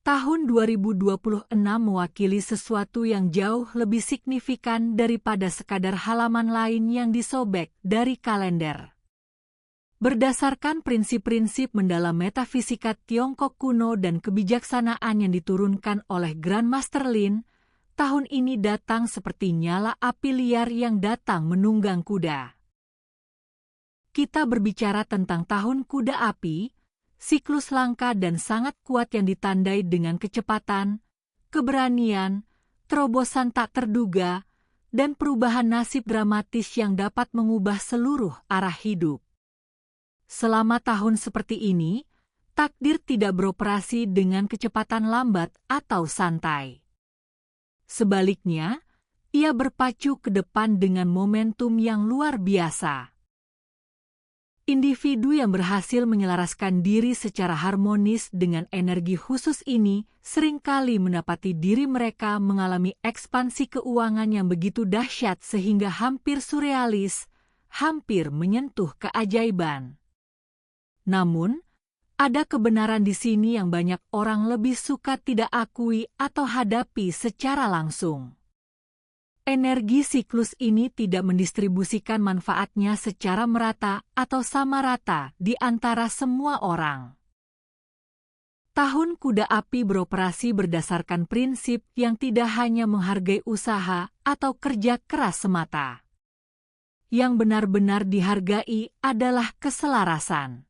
Tahun 2026 mewakili sesuatu yang jauh lebih signifikan daripada sekadar halaman lain yang disobek dari kalender. Berdasarkan prinsip-prinsip mendalam metafisika Tiongkok kuno dan kebijaksanaan yang diturunkan oleh Grandmaster Lin, tahun ini datang seperti nyala api liar yang datang menunggang kuda. Kita berbicara tentang tahun kuda api, siklus langka dan sangat kuat yang ditandai dengan kecepatan, keberanian, terobosan tak terduga, dan perubahan nasib dramatis yang dapat mengubah seluruh arah hidup. Selama tahun seperti ini, takdir tidak beroperasi dengan kecepatan lambat atau santai. Sebaliknya, ia berpacu ke depan dengan momentum yang luar biasa. Individu yang berhasil menyelaraskan diri secara harmonis dengan energi khusus ini seringkali mendapati diri mereka mengalami ekspansi keuangan yang begitu dahsyat sehingga hampir surrealis, hampir menyentuh keajaiban. Namun, ada kebenaran di sini yang banyak orang lebih suka tidak akui atau hadapi secara langsung. Energi siklus ini tidak mendistribusikan manfaatnya secara merata atau sama rata di antara semua orang. Tahun kuda api beroperasi berdasarkan prinsip yang tidak hanya menghargai usaha atau kerja keras semata. Yang benar-benar dihargai adalah keselarasan.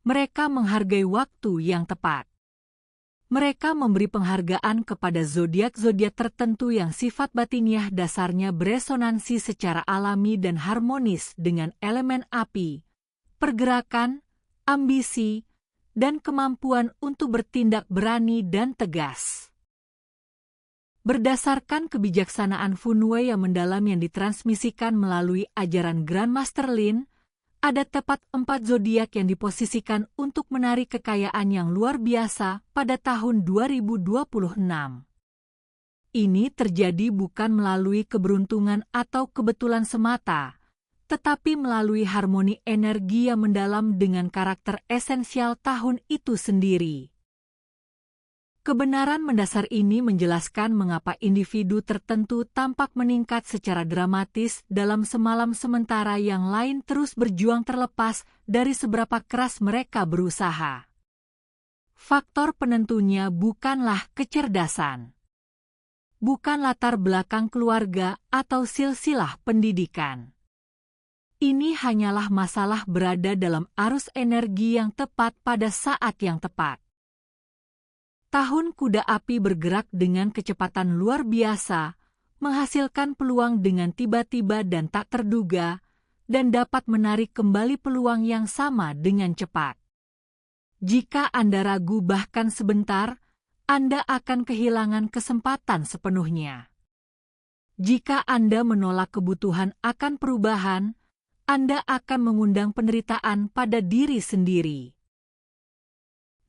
Mereka menghargai waktu yang tepat. Mereka memberi penghargaan kepada zodiak-zodiak tertentu yang sifat batiniah dasarnya beresonansi secara alami dan harmonis dengan elemen api, pergerakan, ambisi, dan kemampuan untuk bertindak berani dan tegas. Berdasarkan kebijaksanaan Funwei yang mendalam yang ditransmisikan melalui ajaran Grandmaster Lin, ada tepat 4 zodiak yang diposisikan untuk menarik kekayaan yang luar biasa pada tahun 2026. Ini terjadi bukan melalui keberuntungan atau kebetulan semata, tetapi melalui harmoni energi yang mendalam dengan karakter esensial tahun itu sendiri. Kebenaran mendasar ini menjelaskan mengapa individu tertentu tampak meningkat secara dramatis dalam semalam sementara yang lain terus berjuang terlepas dari seberapa keras mereka berusaha. Faktor penentunya bukanlah kecerdasan, bukan latar belakang keluarga atau silsilah pendidikan. Ini hanyalah masalah berada dalam arus energi yang tepat pada saat yang tepat. Tahun kuda api bergerak dengan kecepatan luar biasa, menghasilkan peluang dengan tiba-tiba dan tak terduga, dan dapat menarik kembali peluang yang sama dengan cepat. Jika Anda ragu bahkan sebentar, Anda akan kehilangan kesempatan sepenuhnya. Jika Anda menolak kebutuhan akan perubahan, Anda akan mengundang penderitaan pada diri sendiri.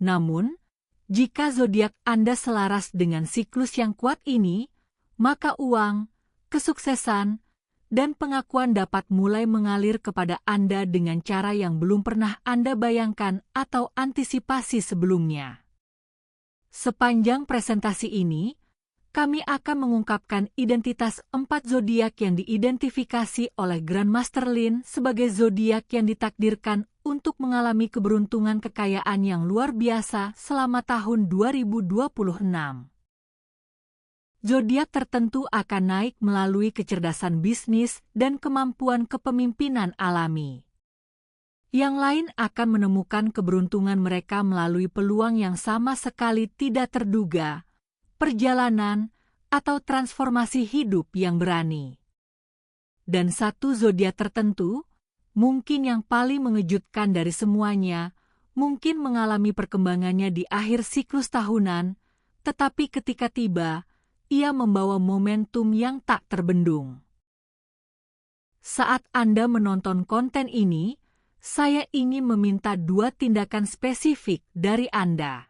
Namun, jika zodiak Anda selaras dengan siklus yang kuat ini, maka uang, kesuksesan, dan pengakuan dapat mulai mengalir kepada Anda dengan cara yang belum pernah Anda bayangkan atau antisipasi sebelumnya. Sepanjang presentasi ini, kami akan mengungkapkan identitas 4 zodiak yang diidentifikasi oleh Grandmaster Lin sebagai zodiak yang ditakdirkan untuk mengalami keberuntungan kekayaan yang luar biasa selama tahun 2026. Zodiak tertentu akan naik melalui kecerdasan bisnis dan kemampuan kepemimpinan alami. Yang lain akan menemukan keberuntungan mereka melalui peluang yang sama sekali tidak terduga, perjalanan, atau transformasi hidup yang berani. Dan satu zodiak tertentu, mungkin yang paling mengejutkan dari semuanya, mungkin mengalami perkembangannya di akhir siklus tahunan, tetapi ketika tiba, ia membawa momentum yang tak terbendung. Saat Anda menonton konten ini, saya ingin meminta 2 tindakan spesifik dari Anda.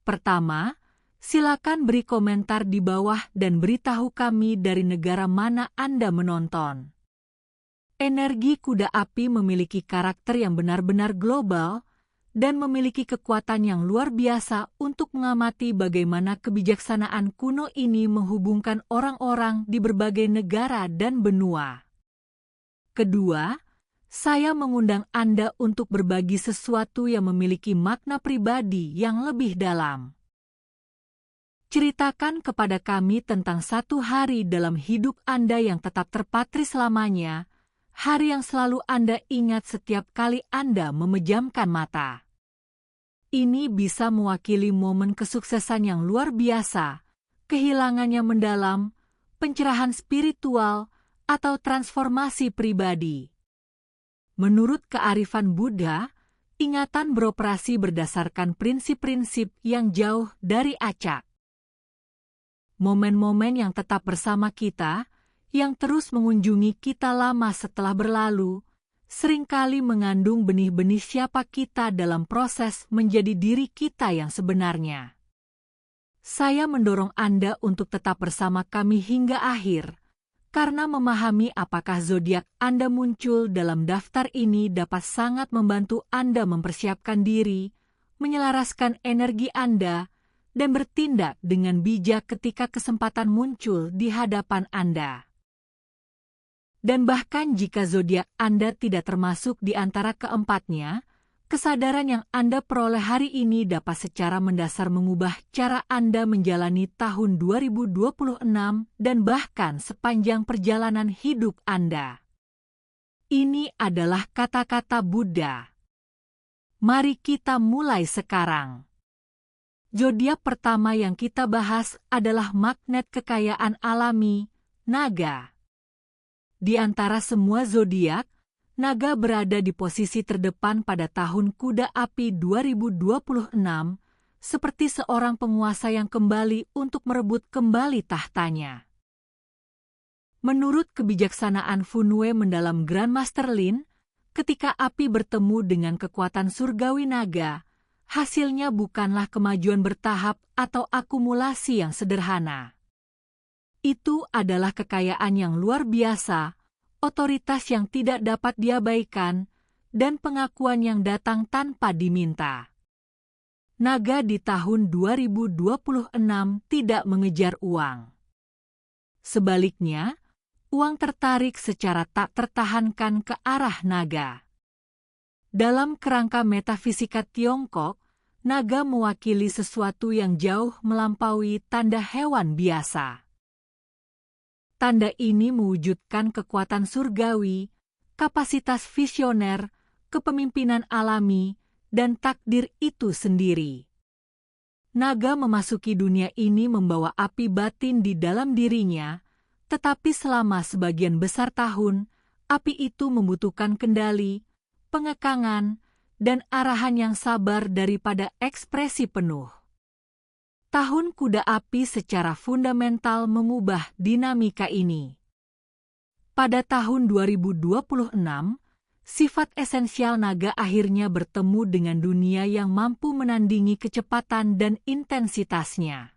Pertama, silakan beri komentar di bawah dan beritahu kami dari negara mana Anda menonton. Energi kuda api memiliki karakter yang benar-benar global, dan memiliki kekuatan yang luar biasa untuk mengamati bagaimana kebijaksanaan kuno ini menghubungkan orang-orang di berbagai negara dan benua. Kedua, saya mengundang Anda untuk berbagi sesuatu yang memiliki makna pribadi yang lebih dalam. Ceritakan kepada kami tentang satu hari dalam hidup Anda yang tetap terpatri selamanya, hari yang selalu Anda ingat setiap kali Anda memejamkan mata. Ini bisa mewakili momen kesuksesan yang luar biasa, kehilangan yang mendalam, pencerahan spiritual, atau transformasi pribadi. Menurut kearifan Buddha, ingatan beroperasi berdasarkan prinsip-prinsip yang jauh dari acak. Momen-momen yang tetap bersama kita, yang terus mengunjungi kita lama setelah berlalu, seringkali mengandung benih-benih siapa kita dalam proses menjadi diri kita yang sebenarnya. Saya mendorong Anda untuk tetap bersama kami hingga akhir, karena memahami apakah zodiak Anda muncul dalam daftar ini dapat sangat membantu Anda mempersiapkan diri, menyelaraskan energi Anda, dan bertindak dengan bijak ketika kesempatan muncul di hadapan Anda. Dan bahkan jika zodiak Anda tidak termasuk di antara keempatnya, kesadaran yang Anda peroleh hari ini dapat secara mendasar mengubah cara Anda menjalani tahun 2026 dan bahkan sepanjang perjalanan hidup Anda. Ini adalah kata-kata Buddha. Mari kita mulai sekarang. Zodiak pertama yang kita bahas adalah magnet kekayaan alami, naga. Di antara semua zodiak, naga berada di posisi terdepan pada tahun Kuda Api 2026, seperti seorang penguasa yang kembali untuk merebut kembali tahtanya. Menurut kebijaksanaan Funwei mendalam Grandmaster Lin, ketika api bertemu dengan kekuatan surgawi naga, hasilnya bukanlah kemajuan bertahap atau akumulasi yang sederhana. Itu adalah kekayaan yang luar biasa, otoritas yang tidak dapat diabaikan, dan pengakuan yang datang tanpa diminta. Naga di tahun 2026 tidak mengejar uang. Sebaliknya, uang tertarik secara tak tertahankan ke arah naga. Dalam kerangka metafisika Tiongkok, naga mewakili sesuatu yang jauh melampaui tanda hewan biasa. Tanda ini mewujudkan kekuatan surgawi, kapasitas visioner, kepemimpinan alami, dan takdir itu sendiri. Naga memasuki dunia ini membawa api batin di dalam dirinya, tetapi selama sebagian besar tahun, api itu membutuhkan kendali, pengekangan, dan arahan yang sabar daripada ekspresi penuh. Tahun Kuda Api secara fundamental mengubah dinamika ini. Pada tahun 2026, sifat esensial naga akhirnya bertemu dengan dunia yang mampu menandingi kecepatan dan intensitasnya.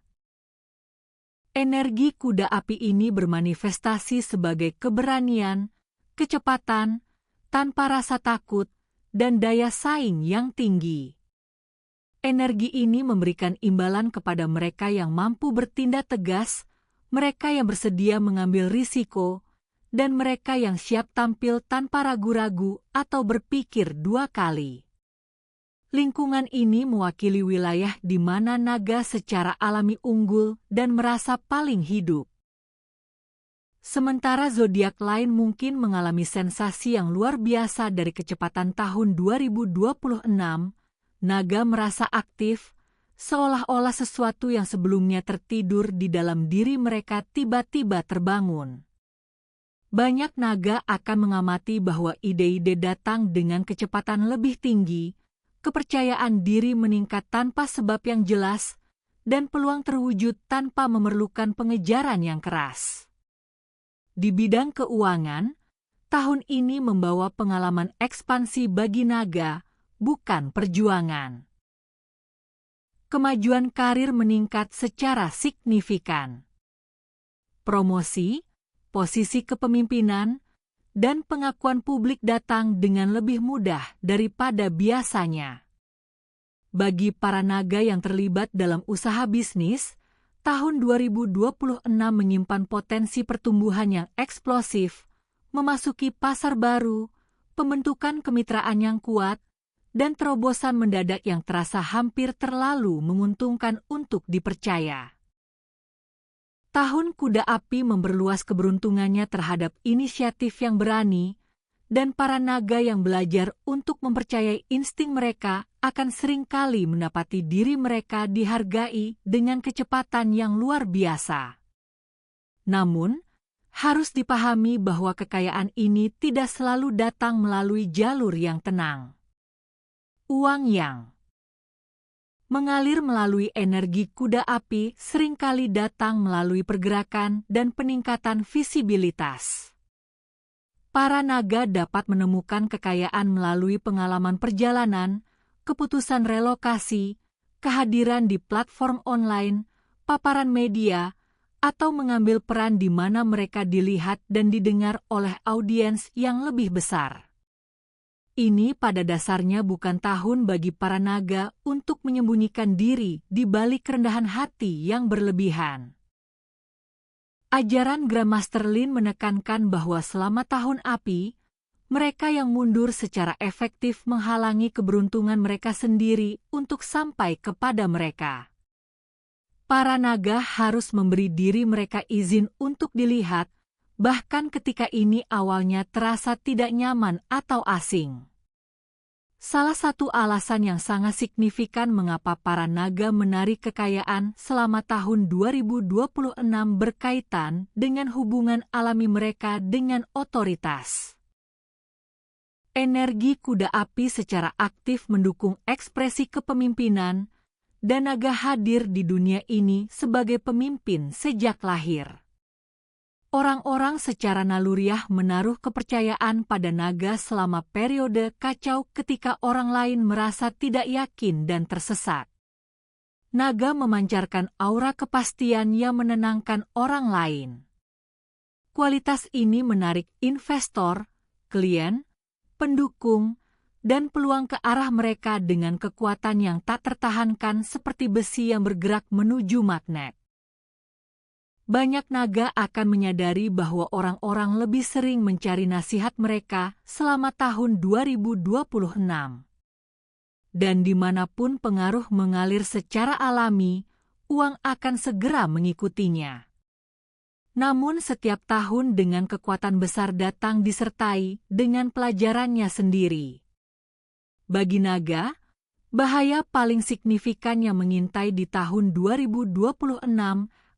Energi kuda api ini bermanifestasi sebagai keberanian, kecepatan, tanpa rasa takut, dan daya saing yang tinggi. Energi ini memberikan imbalan kepada mereka yang mampu bertindak tegas, mereka yang bersedia mengambil risiko, dan mereka yang siap tampil tanpa ragu-ragu atau berpikir dua kali. Lingkungan ini mewakili wilayah di mana naga secara alami unggul dan merasa paling hidup. Sementara zodiak lain mungkin mengalami sensasi yang luar biasa dari kecepatan tahun 2026, naga merasa aktif, seolah-olah sesuatu yang sebelumnya tertidur di dalam diri mereka tiba-tiba terbangun. Banyak naga akan mengamati bahwa ide-ide datang dengan kecepatan lebih tinggi, kepercayaan diri meningkat tanpa sebab yang jelas, dan peluang terwujud tanpa memerlukan pengejaran yang keras. Di bidang keuangan, tahun ini membawa pengalaman ekspansi bagi naga, bukan perjuangan. Kemajuan karir meningkat secara signifikan. Promosi, posisi kepemimpinan, dan pengakuan publik datang dengan lebih mudah daripada biasanya. Bagi para naga yang terlibat dalam usaha bisnis, tahun 2026 menyimpan potensi pertumbuhan yang eksplosif, memasuki pasar baru, pembentukan kemitraan yang kuat, dan terobosan mendadak yang terasa hampir terlalu menguntungkan untuk dipercaya. Tahun Kuda Api memperluas keberuntungannya terhadap inisiatif yang berani, dan para naga yang belajar untuk mempercayai insting mereka akan seringkali mendapati diri mereka dihargai dengan kecepatan yang luar biasa. Namun, harus dipahami bahwa kekayaan ini tidak selalu datang melalui jalur yang tenang. Uang yang mengalir melalui energi kuda api seringkali datang melalui pergerakan dan peningkatan visibilitas. Para naga dapat menemukan kekayaan melalui pengalaman perjalanan, keputusan relokasi, kehadiran di platform online, paparan media, atau mengambil peran di mana mereka dilihat dan didengar oleh audiens yang lebih besar. Ini pada dasarnya bukan tahun bagi para naga untuk menyembunyikan diri di balik kerendahan hati yang berlebihan. Ajaran Grandmaster Lin menekankan bahwa selama tahun api, mereka yang mundur secara efektif menghalangi keberuntungan mereka sendiri untuk sampai kepada mereka. Para naga harus memberi diri mereka izin untuk dilihat, bahkan ketika ini awalnya terasa tidak nyaman atau asing. Salah satu alasan yang sangat signifikan mengapa para naga menarik kekayaan selama tahun 2026 berkaitan dengan hubungan alami mereka dengan otoritas. Energi kuda api secara aktif mendukung ekspresi kepemimpinan, dan naga hadir di dunia ini sebagai pemimpin sejak lahir. Orang-orang secara naluriah menaruh kepercayaan pada naga selama periode kacau ketika orang lain merasa tidak yakin dan tersesat. Naga memancarkan aura kepastian yang menenangkan orang lain. Kualitas ini menarik investor, klien, pendukung, dan peluang ke arah mereka dengan kekuatan yang tak tertahankan seperti besi yang bergerak menuju magnet. Banyak naga akan menyadari bahwa orang-orang lebih sering mencari nasihat mereka selama tahun 2026. Dan dimanapun pengaruh mengalir secara alami, uang akan segera mengikutinya. Namun setiap tahun dengan kekuatan besar datang disertai dengan pelajarannya sendiri. Bagi naga, bahaya paling signifikan yang mengintai di tahun 2026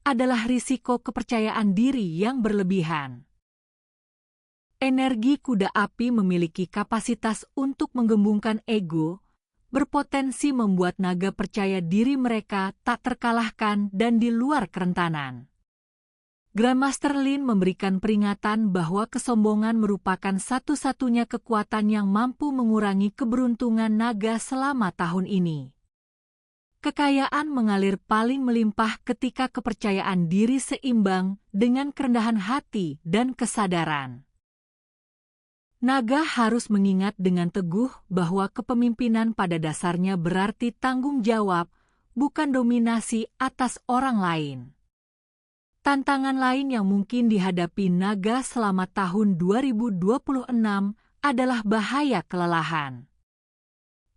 adalah risiko kepercayaan diri yang berlebihan. Energi kuda api memiliki kapasitas untuk menggembungkan ego, berpotensi membuat naga percaya diri mereka tak terkalahkan dan di luar kerentanan. Grandmaster Lin memberikan peringatan bahwa kesombongan merupakan satu-satunya kekuatan yang mampu mengurangi keberuntungan naga selama tahun ini. Kekayaan mengalir paling melimpah ketika kepercayaan diri seimbang dengan kerendahan hati dan kesadaran. Naga harus mengingat dengan teguh bahwa kepemimpinan pada dasarnya berarti tanggung jawab, bukan dominasi atas orang lain. Tantangan lain yang mungkin dihadapi naga selama tahun 2026 adalah bahaya kelelahan.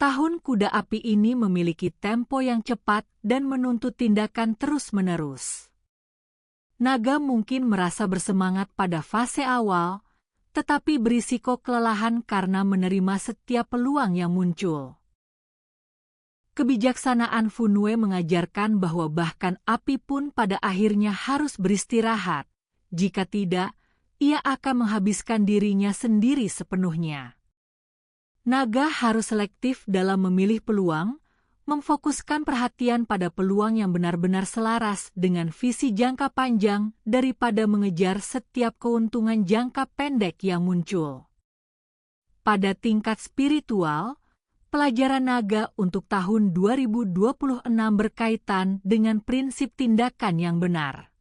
Tahun kuda api ini memiliki tempo yang cepat dan menuntut tindakan terus-menerus. Naga mungkin merasa bersemangat pada fase awal, tetapi berisiko kelelahan karena menerima setiap peluang yang muncul. Kebijaksanaan Funwei mengajarkan bahwa bahkan api pun pada akhirnya harus beristirahat, jika tidak, ia akan menghabiskan dirinya sendiri sepenuhnya. Naga harus selektif dalam memilih peluang, memfokuskan perhatian pada peluang yang benar-benar selaras dengan visi jangka panjang daripada mengejar setiap keuntungan jangka pendek yang muncul. Pada tingkat spiritual, pelajaran naga untuk tahun 2026 berkaitan dengan prinsip tindakan yang benar.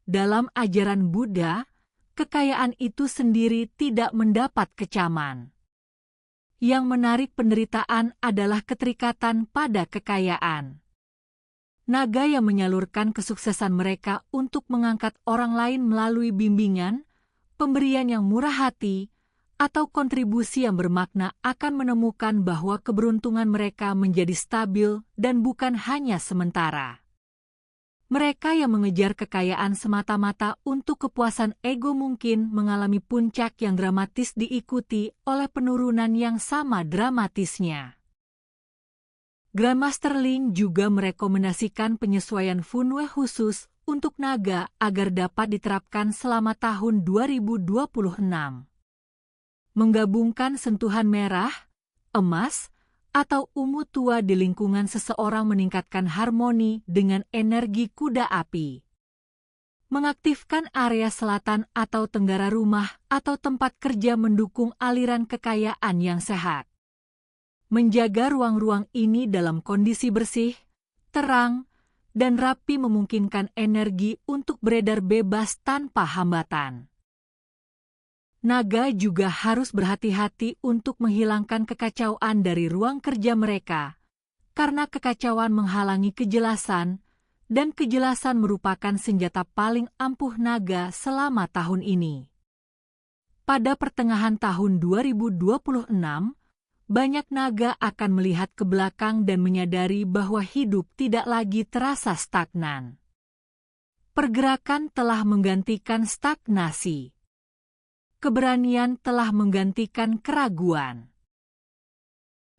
Dalam ajaran Buddha, kekayaan itu sendiri tidak mendapat kecaman. Yang menarik penderitaan adalah keterikatan pada kekayaan. Naga yang menyalurkan kesuksesan mereka untuk mengangkat orang lain melalui bimbingan, pemberian yang murah hati, atau kontribusi yang bermakna akan menemukan bahwa keberuntungan mereka menjadi stabil dan bukan hanya sementara. Mereka yang mengejar kekayaan semata-mata untuk kepuasan ego mungkin mengalami puncak yang dramatis diikuti oleh penurunan yang sama dramatisnya. Grandmaster Lin juga merekomendasikan penyesuaian funwe khusus untuk naga agar dapat diterapkan selama tahun 2026. Menggabungkan sentuhan merah, emas, atau ungu tua di lingkungan seseorang meningkatkan harmoni dengan energi kuda api. Mengaktifkan area selatan atau tenggara rumah atau tempat kerja mendukung aliran kekayaan yang sehat. Menjaga ruang-ruang ini dalam kondisi bersih, terang, dan rapi memungkinkan energi untuk beredar bebas tanpa hambatan. Naga juga harus berhati-hati untuk menghilangkan kekacauan dari ruang kerja mereka, karena kekacauan menghalangi kejelasan, dan kejelasan merupakan senjata paling ampuh naga selama tahun ini. Pada pertengahan tahun 2026, banyak naga akan melihat ke belakang dan menyadari bahwa hidup tidak lagi terasa stagnan. Pergerakan telah menggantikan stagnasi. Keberanian telah menggantikan keraguan.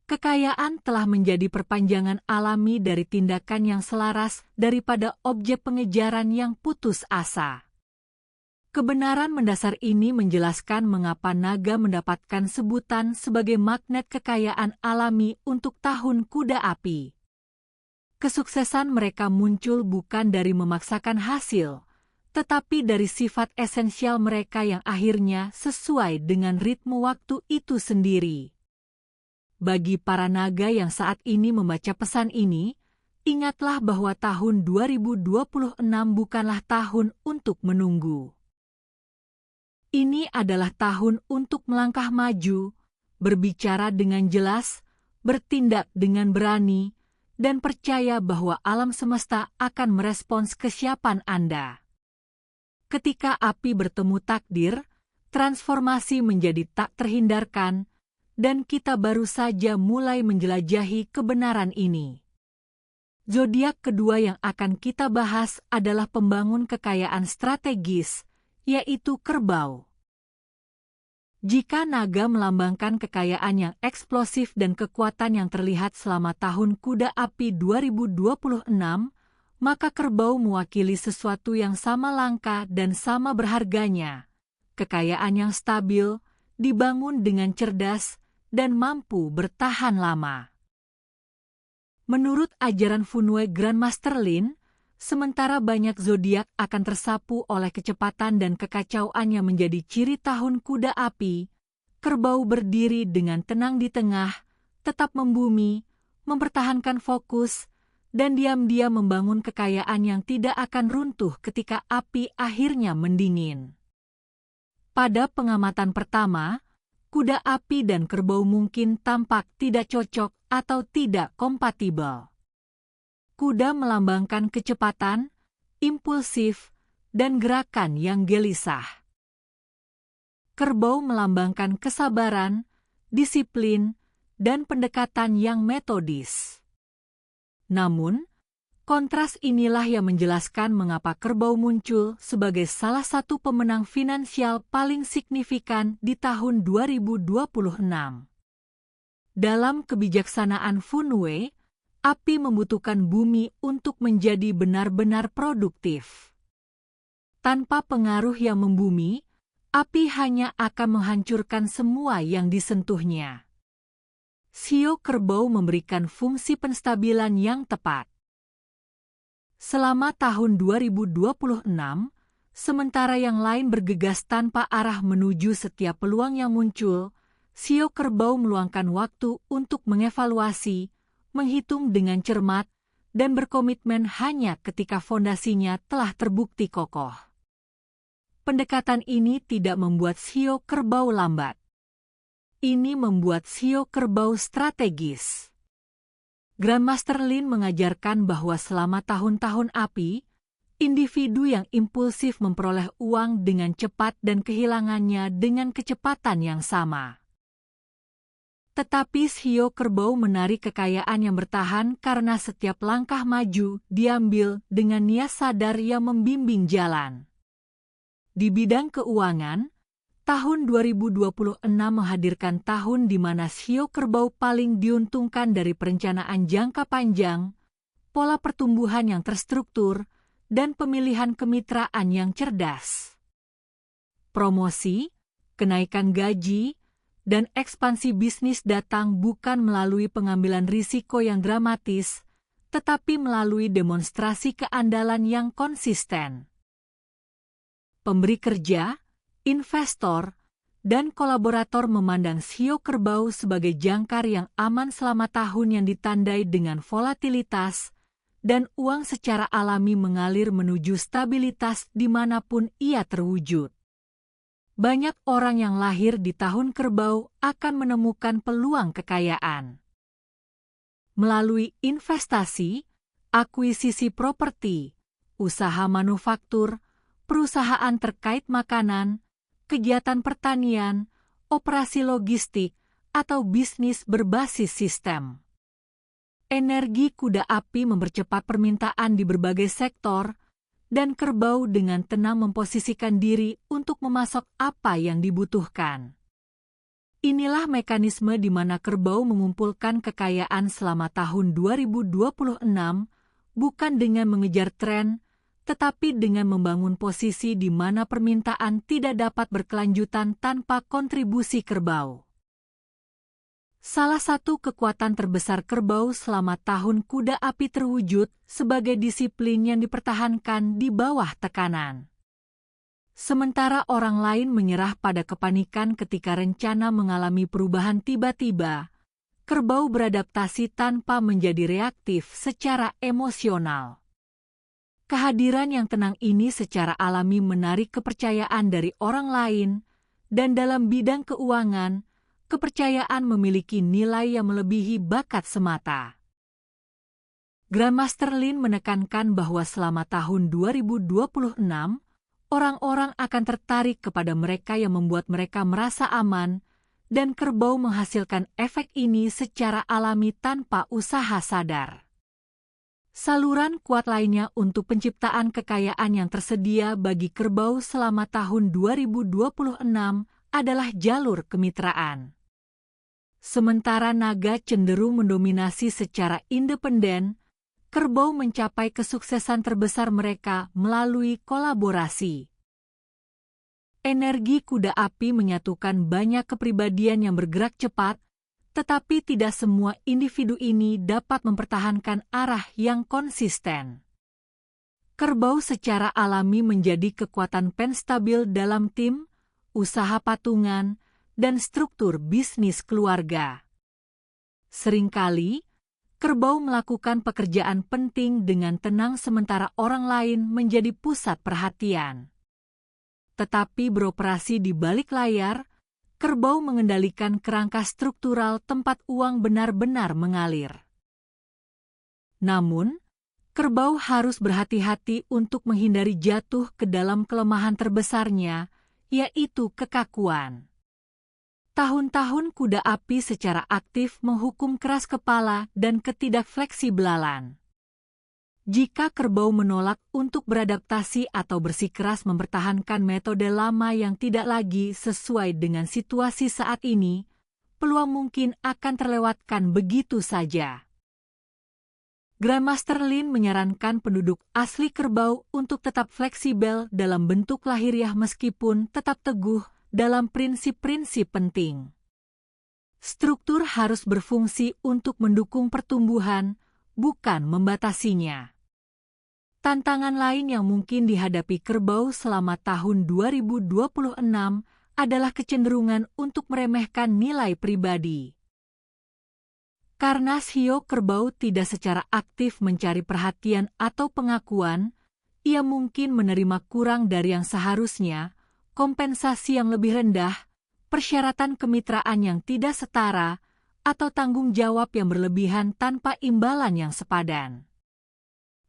Kekayaan telah menjadi perpanjangan alami dari tindakan yang selaras daripada objek pengejaran yang putus asa. Kebenaran mendasar ini menjelaskan mengapa naga mendapatkan sebutan sebagai magnet kekayaan alami untuk tahun kuda api. Kesuksesan mereka muncul bukan dari memaksakan hasil, tetapi dari sifat esensial mereka yang akhirnya sesuai dengan ritme waktu itu sendiri. Bagi para naga yang saat ini membaca pesan ini, ingatlah bahwa tahun 2026 bukanlah tahun untuk menunggu. Ini adalah tahun untuk melangkah maju, berbicara dengan jelas, bertindak dengan berani, dan percaya bahwa alam semesta akan merespons kesiapan Anda. Ketika api bertemu takdir, transformasi menjadi tak terhindarkan, dan kita baru saja mulai menjelajahi kebenaran ini. Zodiak kedua yang akan kita bahas adalah pembangun kekayaan strategis, yaitu kerbau. Jika naga melambangkan kekayaan yang eksplosif dan kekuatan yang terlihat selama tahun kuda api 2026, maka kerbau mewakili sesuatu yang sama langka dan sama berharganya. Kekayaan yang stabil, dibangun dengan cerdas, dan mampu bertahan lama. Menurut ajaran Funwe Grandmaster Lin, sementara banyak zodiak akan tersapu oleh kecepatan dan kekacauan yang menjadi ciri tahun kuda api, kerbau berdiri dengan tenang di tengah, tetap membumi, mempertahankan fokus, dan diam-diam membangun kekayaan yang tidak akan runtuh ketika api akhirnya mendingin. Pada pengamatan pertama, kuda api dan kerbau mungkin tampak tidak cocok atau tidak kompatibel. Kuda melambangkan kecepatan, impulsif, dan gerakan yang gelisah. Kerbau melambangkan kesabaran, disiplin, dan pendekatan yang metodis. Namun, kontras inilah yang menjelaskan mengapa kerbau muncul sebagai salah satu pemenang finansial paling signifikan di tahun 2026. Dalam kebijaksanaan Funwe, api membutuhkan bumi untuk menjadi benar-benar produktif. Tanpa pengaruh yang membumi, api hanya akan menghancurkan semua yang disentuhnya. Sio kerbau memberikan fungsi penstabilan yang tepat. Selama tahun 2026, sementara yang lain bergegas tanpa arah menuju setiap peluang yang muncul, sio kerbau meluangkan waktu untuk mengevaluasi, menghitung dengan cermat, dan berkomitmen hanya ketika fondasinya telah terbukti kokoh. Pendekatan ini tidak membuat sio kerbau lambat. ini membuat sio kerbau strategis. Grandmaster Lin mengajarkan bahwa selama tahun-tahun api, individu yang impulsif memperoleh uang dengan cepat dan kehilangannya dengan kecepatan yang sama. Tetapi sio kerbau menarik kekayaan yang bertahan karena setiap langkah maju diambil dengan niat sadar yang membimbing jalan. Di bidang keuangan, tahun 2026 menghadirkan tahun di mana sio kerbau paling diuntungkan dari perencanaan jangka panjang, pola pertumbuhan yang terstruktur, dan pemilihan kemitraan yang cerdas. Promosi, kenaikan gaji, dan ekspansi bisnis datang bukan melalui pengambilan risiko yang dramatis, tetapi melalui demonstrasi keandalan yang konsisten. Pemberi kerja, investor, dan kolaborator memandang sio kerbau sebagai jangkar yang aman selama tahun yang ditandai dengan volatilitas, dan uang secara alami mengalir menuju stabilitas dimanapun ia terwujud. Banyak orang yang lahir di tahun kerbau akan menemukan peluang kekayaan. Melalui investasi, akuisisi properti, usaha manufaktur, perusahaan terkait makanan, kegiatan pertanian, operasi logistik, atau bisnis berbasis sistem. Energi kuda api mempercepat permintaan di berbagai sektor, dan kerbau dengan tenang memposisikan diri untuk memasok apa yang dibutuhkan. Inilah mekanisme di mana kerbau mengumpulkan kekayaan selama tahun 2026, bukan dengan mengejar tren, tetapi dengan membangun posisi di mana permintaan tidak dapat berkelanjutan tanpa kontribusi kerbau. Salah satu kekuatan terbesar kerbau selama tahun kuda api terwujud sebagai disiplin yang dipertahankan di bawah tekanan. Sementara orang lain menyerah pada kepanikan ketika rencana mengalami perubahan tiba-tiba, kerbau beradaptasi tanpa menjadi reaktif secara emosional. Kehadiran yang tenang ini secara alami menarik kepercayaan dari orang lain, dan dalam bidang keuangan, kepercayaan memiliki nilai yang melebihi bakat semata. Grandmaster Lin menekankan bahwa selama tahun 2026, orang-orang akan tertarik kepada mereka yang membuat mereka merasa aman, dan kerbau menghasilkan efek ini secara alami tanpa usaha sadar. Saluran kuat lainnya untuk penciptaan kekayaan yang tersedia bagi kerbau selama tahun 2026 adalah jalur kemitraan. Sementara naga cenderung mendominasi secara independen, kerbau mencapai kesuksesan terbesar mereka melalui kolaborasi. Energi kuda api menyatukan banyak kepribadian yang bergerak cepat, tetapi tidak semua individu ini dapat mempertahankan arah yang konsisten. Kerbau secara alami menjadi kekuatan penstabil dalam tim, usaha patungan, dan struktur bisnis keluarga. Seringkali, kerbau melakukan pekerjaan penting dengan tenang sementara orang lain menjadi pusat perhatian. Tetapi beroperasi di balik layar, kerbau mengendalikan kerangka struktural tempat uang benar-benar mengalir. Namun, kerbau harus berhati-hati untuk menghindari jatuh ke dalam kelemahan terbesarnya, yaitu kekakuan. Tahun-tahun kuda api secara aktif menghukum keras kepala dan ketidakfleksibelalan. Jika kerbau menolak untuk beradaptasi atau bersikeras mempertahankan metode lama yang tidak lagi sesuai dengan situasi saat ini, peluang mungkin akan terlewatkan begitu saja. Grandmaster Lin menyarankan penduduk asli kerbau untuk tetap fleksibel dalam bentuk lahiriah meskipun tetap teguh dalam prinsip-prinsip penting. Struktur harus berfungsi untuk mendukung pertumbuhan, bukan membatasinya. Tantangan lain yang mungkin dihadapi kerbau selama tahun 2026 adalah kecenderungan untuk meremehkan nilai pribadi. Karena sio kerbau tidak secara aktif mencari perhatian atau pengakuan, ia mungkin menerima kurang dari yang seharusnya, kompensasi yang lebih rendah, persyaratan kemitraan yang tidak setara, atau tanggung jawab yang berlebihan tanpa imbalan yang sepadan.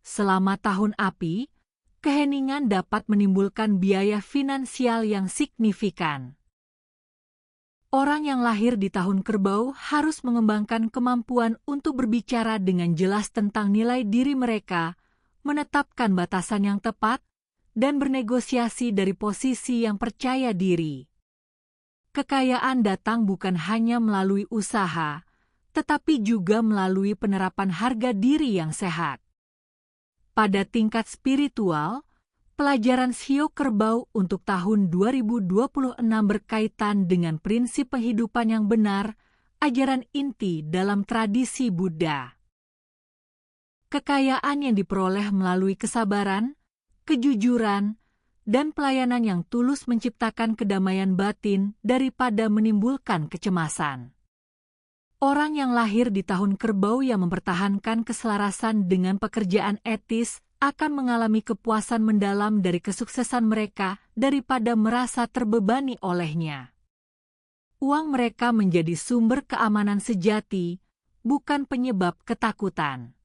Selama tahun api, keheningan dapat menimbulkan biaya finansial yang signifikan. Orang yang lahir di tahun kerbau harus mengembangkan kemampuan untuk berbicara dengan jelas tentang nilai diri mereka, menetapkan batasan yang tepat, dan bernegosiasi dari posisi yang percaya diri. Kekayaan datang bukan hanya melalui usaha, tetapi juga melalui penerapan harga diri yang sehat. Pada tingkat spiritual, pelajaran Shio Kerbau untuk tahun 2026 berkaitan dengan prinsip kehidupan yang benar, ajaran inti dalam tradisi Buddha. Kekayaan yang diperoleh melalui kesabaran, kejujuran, dan pelayanan yang tulus menciptakan kedamaian batin daripada menimbulkan kecemasan. Orang yang lahir di tahun kerbau yang mempertahankan keselarasan dengan pekerjaan etis akan mengalami kepuasan mendalam dari kesuksesan mereka daripada merasa terbebani olehnya. Uang mereka menjadi sumber keamanan sejati, bukan penyebab ketakutan.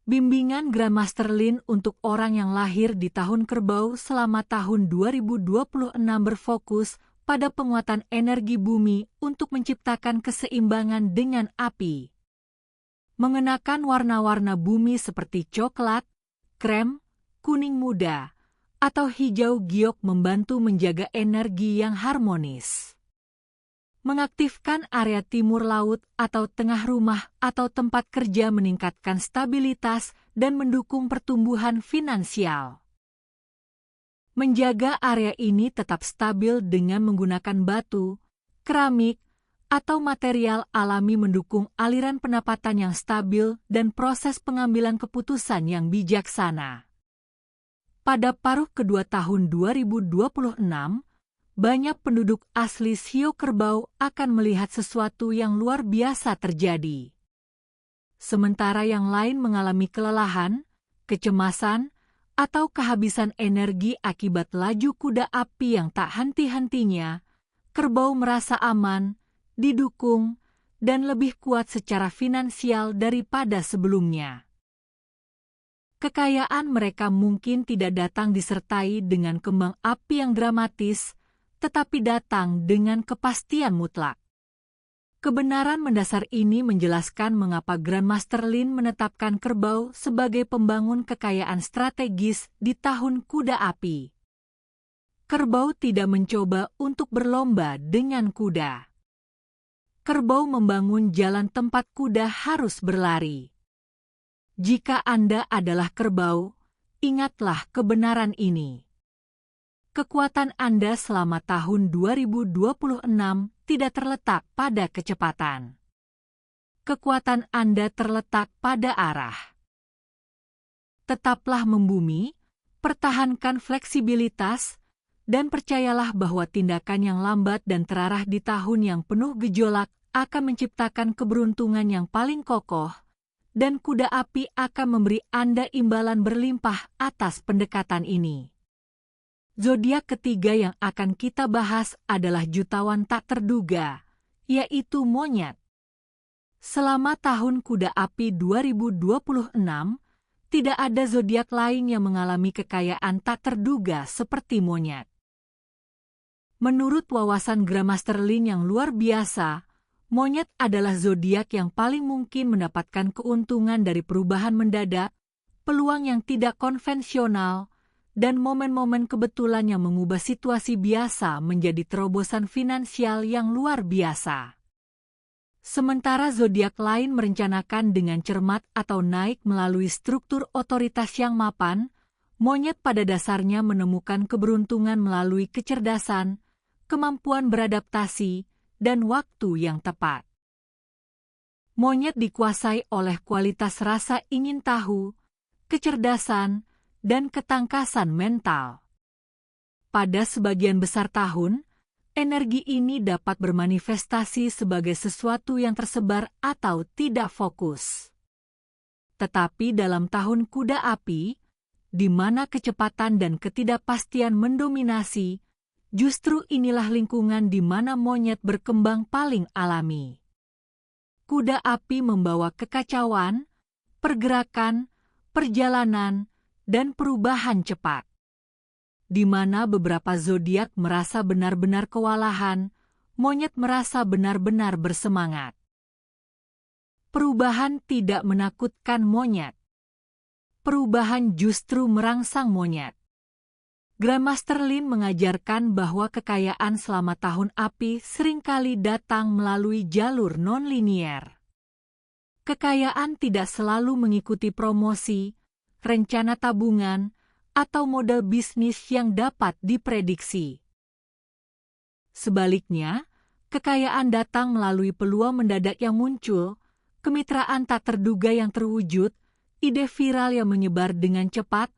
Bimbingan Grandmaster Lin untuk orang yang lahir di tahun kerbau selama tahun 2026 berfokus pada penguatan energi bumi untuk menciptakan keseimbangan dengan api. Mengenakan warna-warna bumi seperti coklat, krem, kuning muda, atau hijau giok membantu menjaga energi yang harmonis. Mengaktifkan area timur laut atau tengah rumah atau tempat kerja meningkatkan stabilitas dan mendukung pertumbuhan finansial. Menjaga area ini tetap stabil dengan menggunakan batu, keramik, atau material alami mendukung aliran pendapatan yang stabil dan proses pengambilan keputusan yang bijaksana. Pada paruh kedua tahun 2026, banyak penduduk asli Shio Kerbau akan melihat sesuatu yang luar biasa terjadi. Sementara yang lain mengalami kelelahan, kecemasan, atau kehabisan energi akibat laju kuda api yang tak henti-hentinya, kerbau merasa aman, didukung, dan lebih kuat secara finansial daripada sebelumnya. Kekayaan mereka mungkin tidak datang disertai dengan kembang api yang dramatis, tetapi datang dengan kepastian mutlak. Kebenaran mendasar ini menjelaskan mengapa Grandmaster Lin menetapkan kerbau sebagai pembangun kekayaan strategis di tahun kuda api. Kerbau tidak mencoba untuk berlomba dengan kuda. Kerbau membangun jalan tempat kuda harus berlari. Jika Anda adalah kerbau, ingatlah kebenaran ini. Kekuatan Anda selama tahun 2026 tidak terletak pada kecepatan. Kekuatan Anda terletak pada arah. Tetaplah membumi, pertahankan fleksibilitas, dan percayalah bahwa tindakan yang lambat dan terarah di tahun yang penuh gejolak akan menciptakan keberuntungan yang paling kokoh, dan kuda api akan memberi Anda imbalan berlimpah atas pendekatan ini. Zodiak ketiga yang akan kita bahas adalah jutawan tak terduga, yaitu monyet. Selama tahun kuda api 2026, tidak ada zodiak lain yang mengalami kekayaan tak terduga seperti monyet. Menurut wawasan Grandmaster Lin yang luar biasa, monyet adalah zodiak yang paling mungkin mendapatkan keuntungan dari perubahan mendadak, peluang yang tidak konvensional, dan momen-momen kebetulan yang mengubah situasi biasa menjadi terobosan finansial yang luar biasa. Sementara zodiak lain merencanakan dengan cermat atau naik melalui struktur otoritas yang mapan, monyet pada dasarnya menemukan keberuntungan melalui kecerdasan, kemampuan beradaptasi, dan waktu yang tepat. Monyet dikuasai oleh kualitas rasa ingin tahu, kecerdasan, dan ketangkasan mental. Pada sebagian besar tahun, energi ini dapat bermanifestasi sebagai sesuatu yang tersebar atau tidak fokus. Tetapi dalam tahun kuda api, di mana kecepatan dan ketidakpastian mendominasi, Justru inilah lingkungan di mana monyet berkembang paling alami. Kuda api membawa kekacauan, pergerakan, perjalanan, dan perubahan cepat. Di mana beberapa zodiak merasa benar-benar kewalahan, monyet merasa benar-benar bersemangat. Perubahan tidak menakutkan monyet. Perubahan justru merangsang monyet. Grandmaster Lin mengajarkan bahwa kekayaan selama tahun api seringkali datang melalui jalur non-linier. Kekayaan tidak selalu mengikuti promosi, rencana tabungan, atau model bisnis yang dapat diprediksi. Sebaliknya, kekayaan datang melalui peluang mendadak yang muncul, kemitraan tak terduga yang terwujud, ide viral yang menyebar dengan cepat,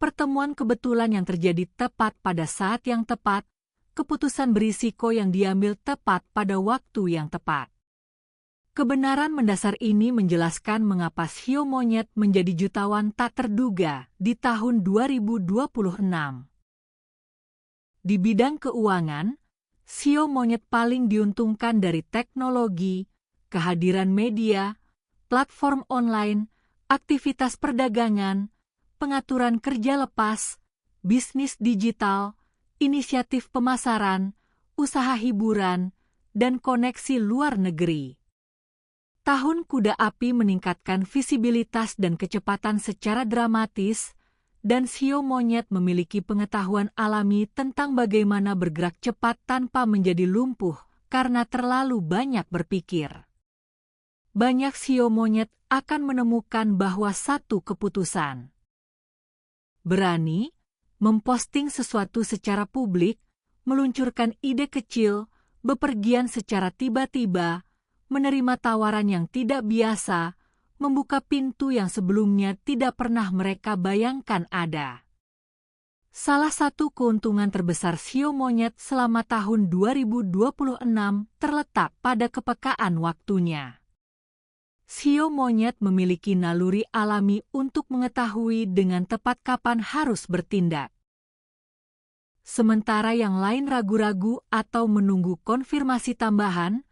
pertemuan kebetulan yang terjadi tepat pada saat yang tepat, keputusan berisiko yang diambil tepat pada waktu yang tepat. Kebenaran mendasar ini menjelaskan mengapa sio monyet menjadi jutawan tak terduga di tahun 2026. Di bidang keuangan, sio monyet paling diuntungkan dari teknologi, kehadiran media, platform online, aktivitas perdagangan, pengaturan kerja lepas, bisnis digital, inisiatif pemasaran, usaha hiburan, dan koneksi luar negeri. Tahun kuda api meningkatkan visibilitas dan kecepatan secara dramatis, dan sio monyet memiliki pengetahuan alami tentang bagaimana bergerak cepat tanpa menjadi lumpuh karena terlalu banyak berpikir. Banyak sio monyet akan menemukan bahwa satu keputusan. Berani, memposting sesuatu secara publik, meluncurkan ide kecil, bepergian secara tiba-tiba, menerima tawaran yang tidak biasa, membuka pintu yang sebelumnya tidak pernah mereka bayangkan ada. Salah satu keuntungan terbesar sio monyet selama tahun 2026 terletak pada kepekaan waktunya. Sio monyet memiliki naluri alami untuk mengetahui dengan tepat kapan harus bertindak. Sementara yang lain ragu-ragu atau menunggu konfirmasi tambahan,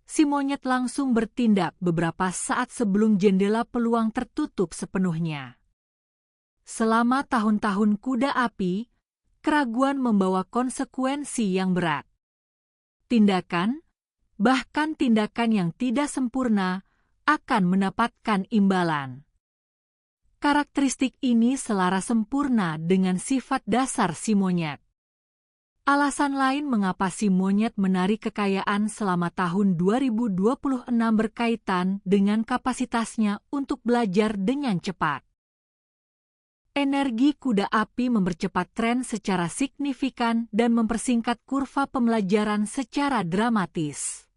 si monyet langsung bertindak beberapa saat sebelum jendela peluang tertutup sepenuhnya. Selama tahun-tahun kuda api, keraguan membawa konsekuensi yang berat. Tindakan, bahkan tindakan yang tidak sempurna, akan mendapatkan imbalan. Karakteristik ini selaras sempurna dengan sifat dasar si monyet. Alasan lain mengapa si monyet menarik kekayaan selama tahun 2026 berkaitan dengan kapasitasnya untuk belajar dengan cepat. Energi kuda api mempercepat tren secara signifikan dan mempersingkat kurva pembelajaran secara dramatis.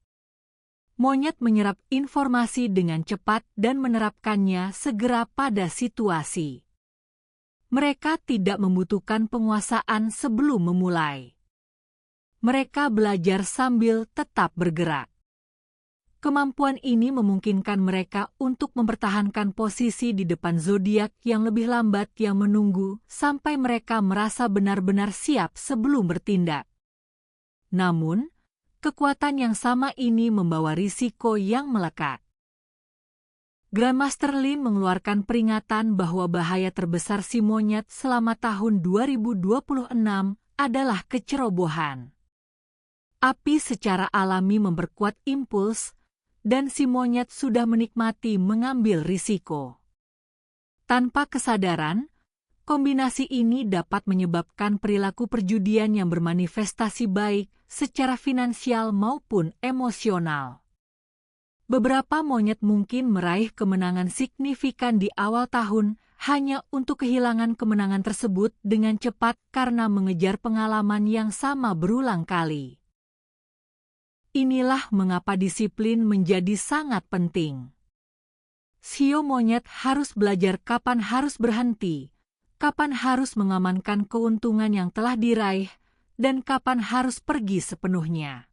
Monyet menyerap informasi dengan cepat dan menerapkannya segera pada situasi. Mereka tidak membutuhkan penguasaan sebelum memulai. Mereka belajar sambil tetap bergerak. Kemampuan ini memungkinkan mereka untuk mempertahankan posisi di depan zodiak yang lebih lambat yang menunggu sampai mereka merasa benar-benar siap sebelum bertindak. Namun, kekuatan yang sama ini membawa risiko yang melekat. Grandmaster Lin mengeluarkan peringatan bahwa bahaya terbesar si monyet selama tahun 2026 adalah kecerobohan. Api secara alami memperkuat impuls, dan si monyet sudah menikmati mengambil risiko. Tanpa kesadaran, kombinasi ini dapat menyebabkan perilaku perjudian yang bermanifestasi baik secara finansial maupun emosional. Beberapa monyet mungkin meraih kemenangan signifikan di awal tahun hanya untuk kehilangan kemenangan tersebut dengan cepat karena mengejar pengalaman yang sama berulang kali. Inilah mengapa disiplin menjadi sangat penting. Sio monyet harus belajar kapan harus berhenti, kapan harus mengamankan keuntungan yang telah diraih, dan kapan harus pergi sepenuhnya.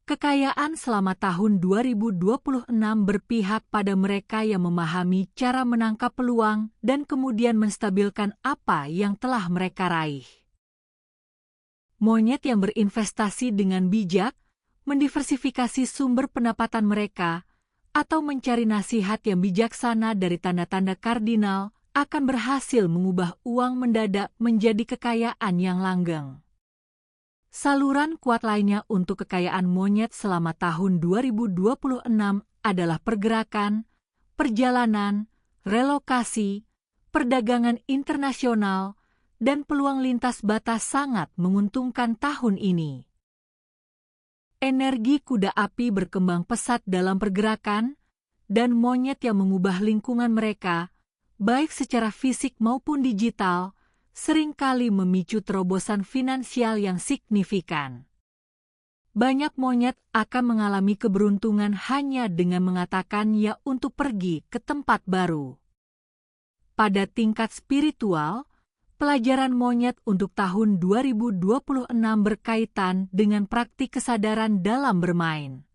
Kekayaan selama tahun 2026 berpihak pada mereka yang memahami cara menangkap peluang dan kemudian menstabilkan apa yang telah mereka raih. Monyet yang berinvestasi dengan bijak, mendiversifikasi sumber pendapatan mereka, atau mencari nasihat yang bijaksana dari tanda-tanda kardinal, akan berhasil mengubah uang mendadak menjadi kekayaan yang langgeng. Saluran kuat lainnya untuk kekayaan monyet selama tahun 2026 adalah pergerakan, perjalanan, relokasi, perdagangan internasional, dan peluang lintas batas sangat menguntungkan tahun ini. Energi kuda api berkembang pesat dalam pergerakan, dan monyet yang mengubah lingkungan mereka, baik secara fisik maupun digital, seringkali memicu terobosan finansial yang signifikan. Banyak monyet akan mengalami keberuntungan hanya dengan mengatakan ya untuk pergi ke tempat baru. Pada tingkat spiritual, pelajaran monyet untuk tahun 2026 berkaitan dengan praktik kesadaran dalam bermain.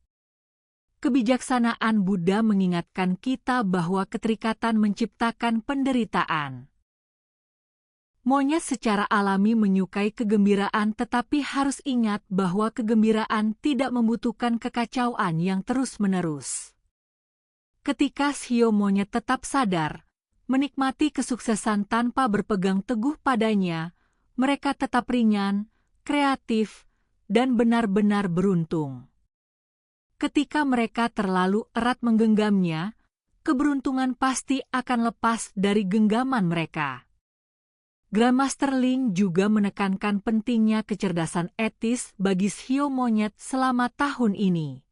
Kebijaksanaan Buddha mengingatkan kita bahwa keterikatan menciptakan penderitaan. Monyet secara alami menyukai kegembiraan, tetapi harus ingat bahwa kegembiraan tidak membutuhkan kekacauan yang terus-menerus. Ketika sio monyet tetap sadar, menikmati kesuksesan tanpa berpegang teguh padanya, mereka tetap ringan, kreatif, dan benar-benar beruntung. Ketika mereka terlalu erat menggenggamnya, keberuntungan pasti akan lepas dari genggaman mereka. Grandmaster Lin juga menekankan pentingnya kecerdasan etis bagi sio monyet selama tahun ini.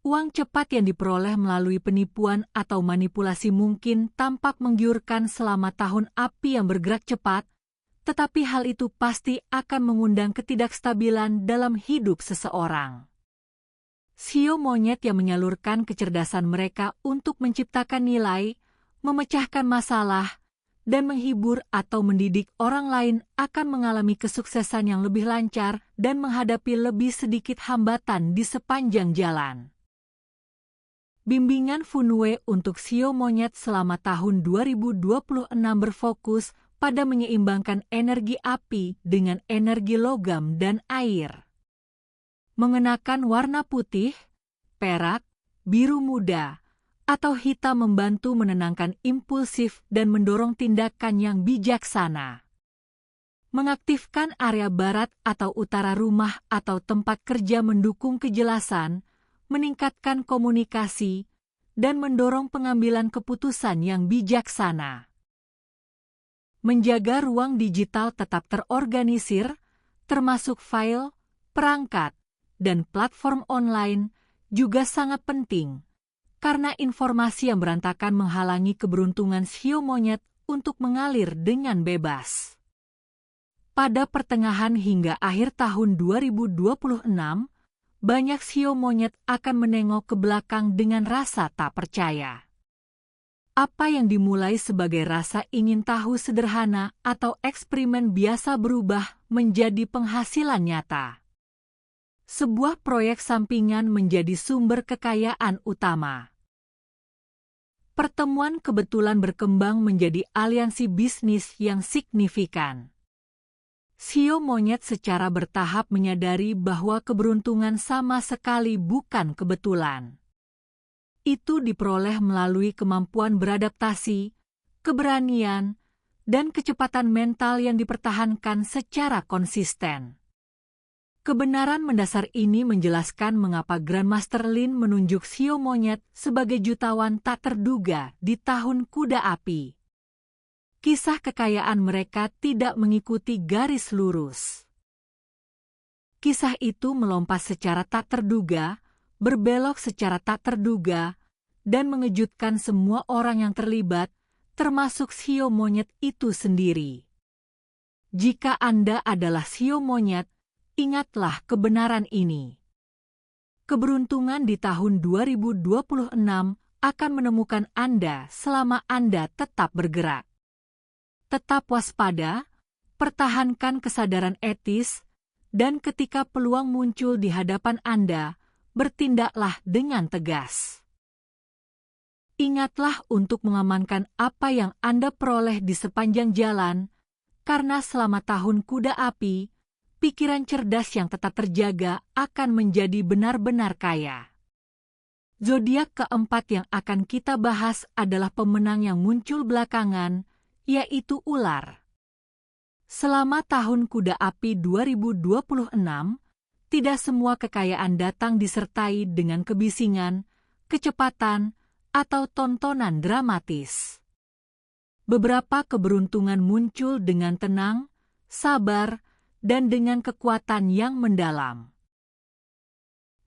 Uang cepat yang diperoleh melalui penipuan atau manipulasi mungkin tampak menggiurkan selama tahun api yang bergerak cepat, tetapi hal itu pasti akan mengundang ketidakstabilan dalam hidup seseorang. Sio monyet yang menyalurkan kecerdasan mereka untuk menciptakan nilai, memecahkan masalah, dan menghibur atau mendidik orang lain akan mengalami kesuksesan yang lebih lancar dan menghadapi lebih sedikit hambatan di sepanjang jalan. Bimbingan Funwei untuk sio monyet selama tahun 2026 berfokus pada menyeimbangkan energi api dengan energi logam dan air. Mengenakan warna putih, perak, biru muda, atau hitam membantu menenangkan impulsif dan mendorong tindakan yang bijaksana. Mengaktifkan area barat atau utara rumah atau tempat kerja mendukung kejelasan, meningkatkan komunikasi, dan mendorong pengambilan keputusan yang bijaksana. Menjaga ruang digital tetap terorganisir, termasuk file, perangkat, dan platform online, juga sangat penting, karena informasi yang berantakan menghalangi keberuntungan sio monyet untuk mengalir dengan bebas. Pada pertengahan hingga akhir tahun 2026, banyak sio monyet akan menengok ke belakang dengan rasa tak percaya. Apa yang dimulai sebagai rasa ingin tahu sederhana atau eksperimen biasa berubah menjadi penghasilan nyata. Sebuah proyek sampingan menjadi sumber kekayaan utama. Pertemuan kebetulan berkembang menjadi aliansi bisnis yang signifikan. Sio monyet secara bertahap menyadari bahwa keberuntungan sama sekali bukan kebetulan. Itu diperoleh melalui kemampuan beradaptasi, keberanian, dan kecepatan mental yang dipertahankan secara konsisten. Kebenaran mendasar ini menjelaskan mengapa Grandmaster Lin menunjuk sio monyet sebagai jutawan tak terduga di tahun kuda api. Kisah kekayaan mereka tidak mengikuti garis lurus. Kisah itu melompat secara tak terduga, berbelok secara tak terduga, dan mengejutkan semua orang yang terlibat, termasuk sio monyet itu sendiri. Jika Anda adalah sio monyet, ingatlah kebenaran ini. Keberuntungan di tahun 2026 akan menemukan Anda selama Anda tetap bergerak. Tetap waspada, pertahankan kesadaran etis, dan ketika peluang muncul di hadapan Anda, bertindaklah dengan tegas. Ingatlah untuk mengamankan apa yang Anda peroleh di sepanjang jalan, karena selama tahun kuda api, pikiran cerdas yang tetap terjaga akan menjadi benar-benar kaya. Zodiak keempat yang akan kita bahas adalah pemenang yang muncul belakangan, yaitu ular. Selama tahun Kuda Api 2026, tidak semua kekayaan datang disertai dengan kebisingan, kecepatan, atau tontonan dramatis. Beberapa keberuntungan muncul dengan tenang, sabar, dan dengan kekuatan yang mendalam.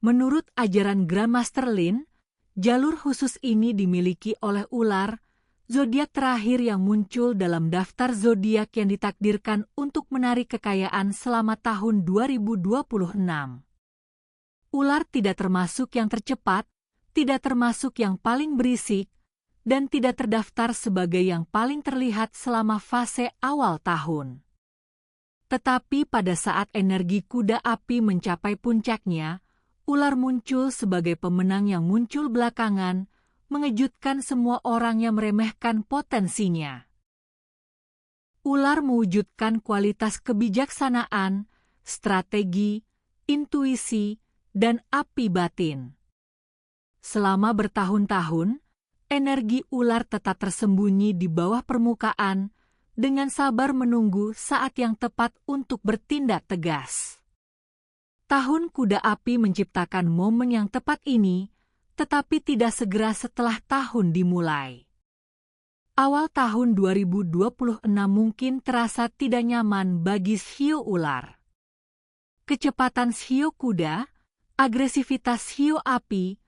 Menurut ajaran Grandmaster Lin, jalur khusus ini dimiliki oleh ular, zodiak terakhir yang muncul dalam daftar zodiak yang ditakdirkan untuk menarik kekayaan selama tahun 2026. Ular tidak termasuk yang tercepat, tidak termasuk yang paling berisik, dan tidak terdaftar sebagai yang paling terlihat selama fase awal tahun. Tetapi pada saat energi kuda api mencapai puncaknya, ular muncul sebagai pemenang yang muncul belakangan, mengejutkan semua orang yang meremehkan potensinya. Ular mewujudkan kualitas kebijaksanaan, strategi, intuisi, dan api batin. Selama bertahun-tahun, energi ular tetap tersembunyi di bawah permukaan, dengan sabar menunggu saat yang tepat untuk bertindak tegas. Tahun Kuda Api menciptakan momen yang tepat ini, tetapi tidak segera setelah tahun dimulai. Awal tahun 2026 mungkin terasa tidak nyaman bagi hiu ular. Kecepatan hiu kuda, agresivitas hiu api,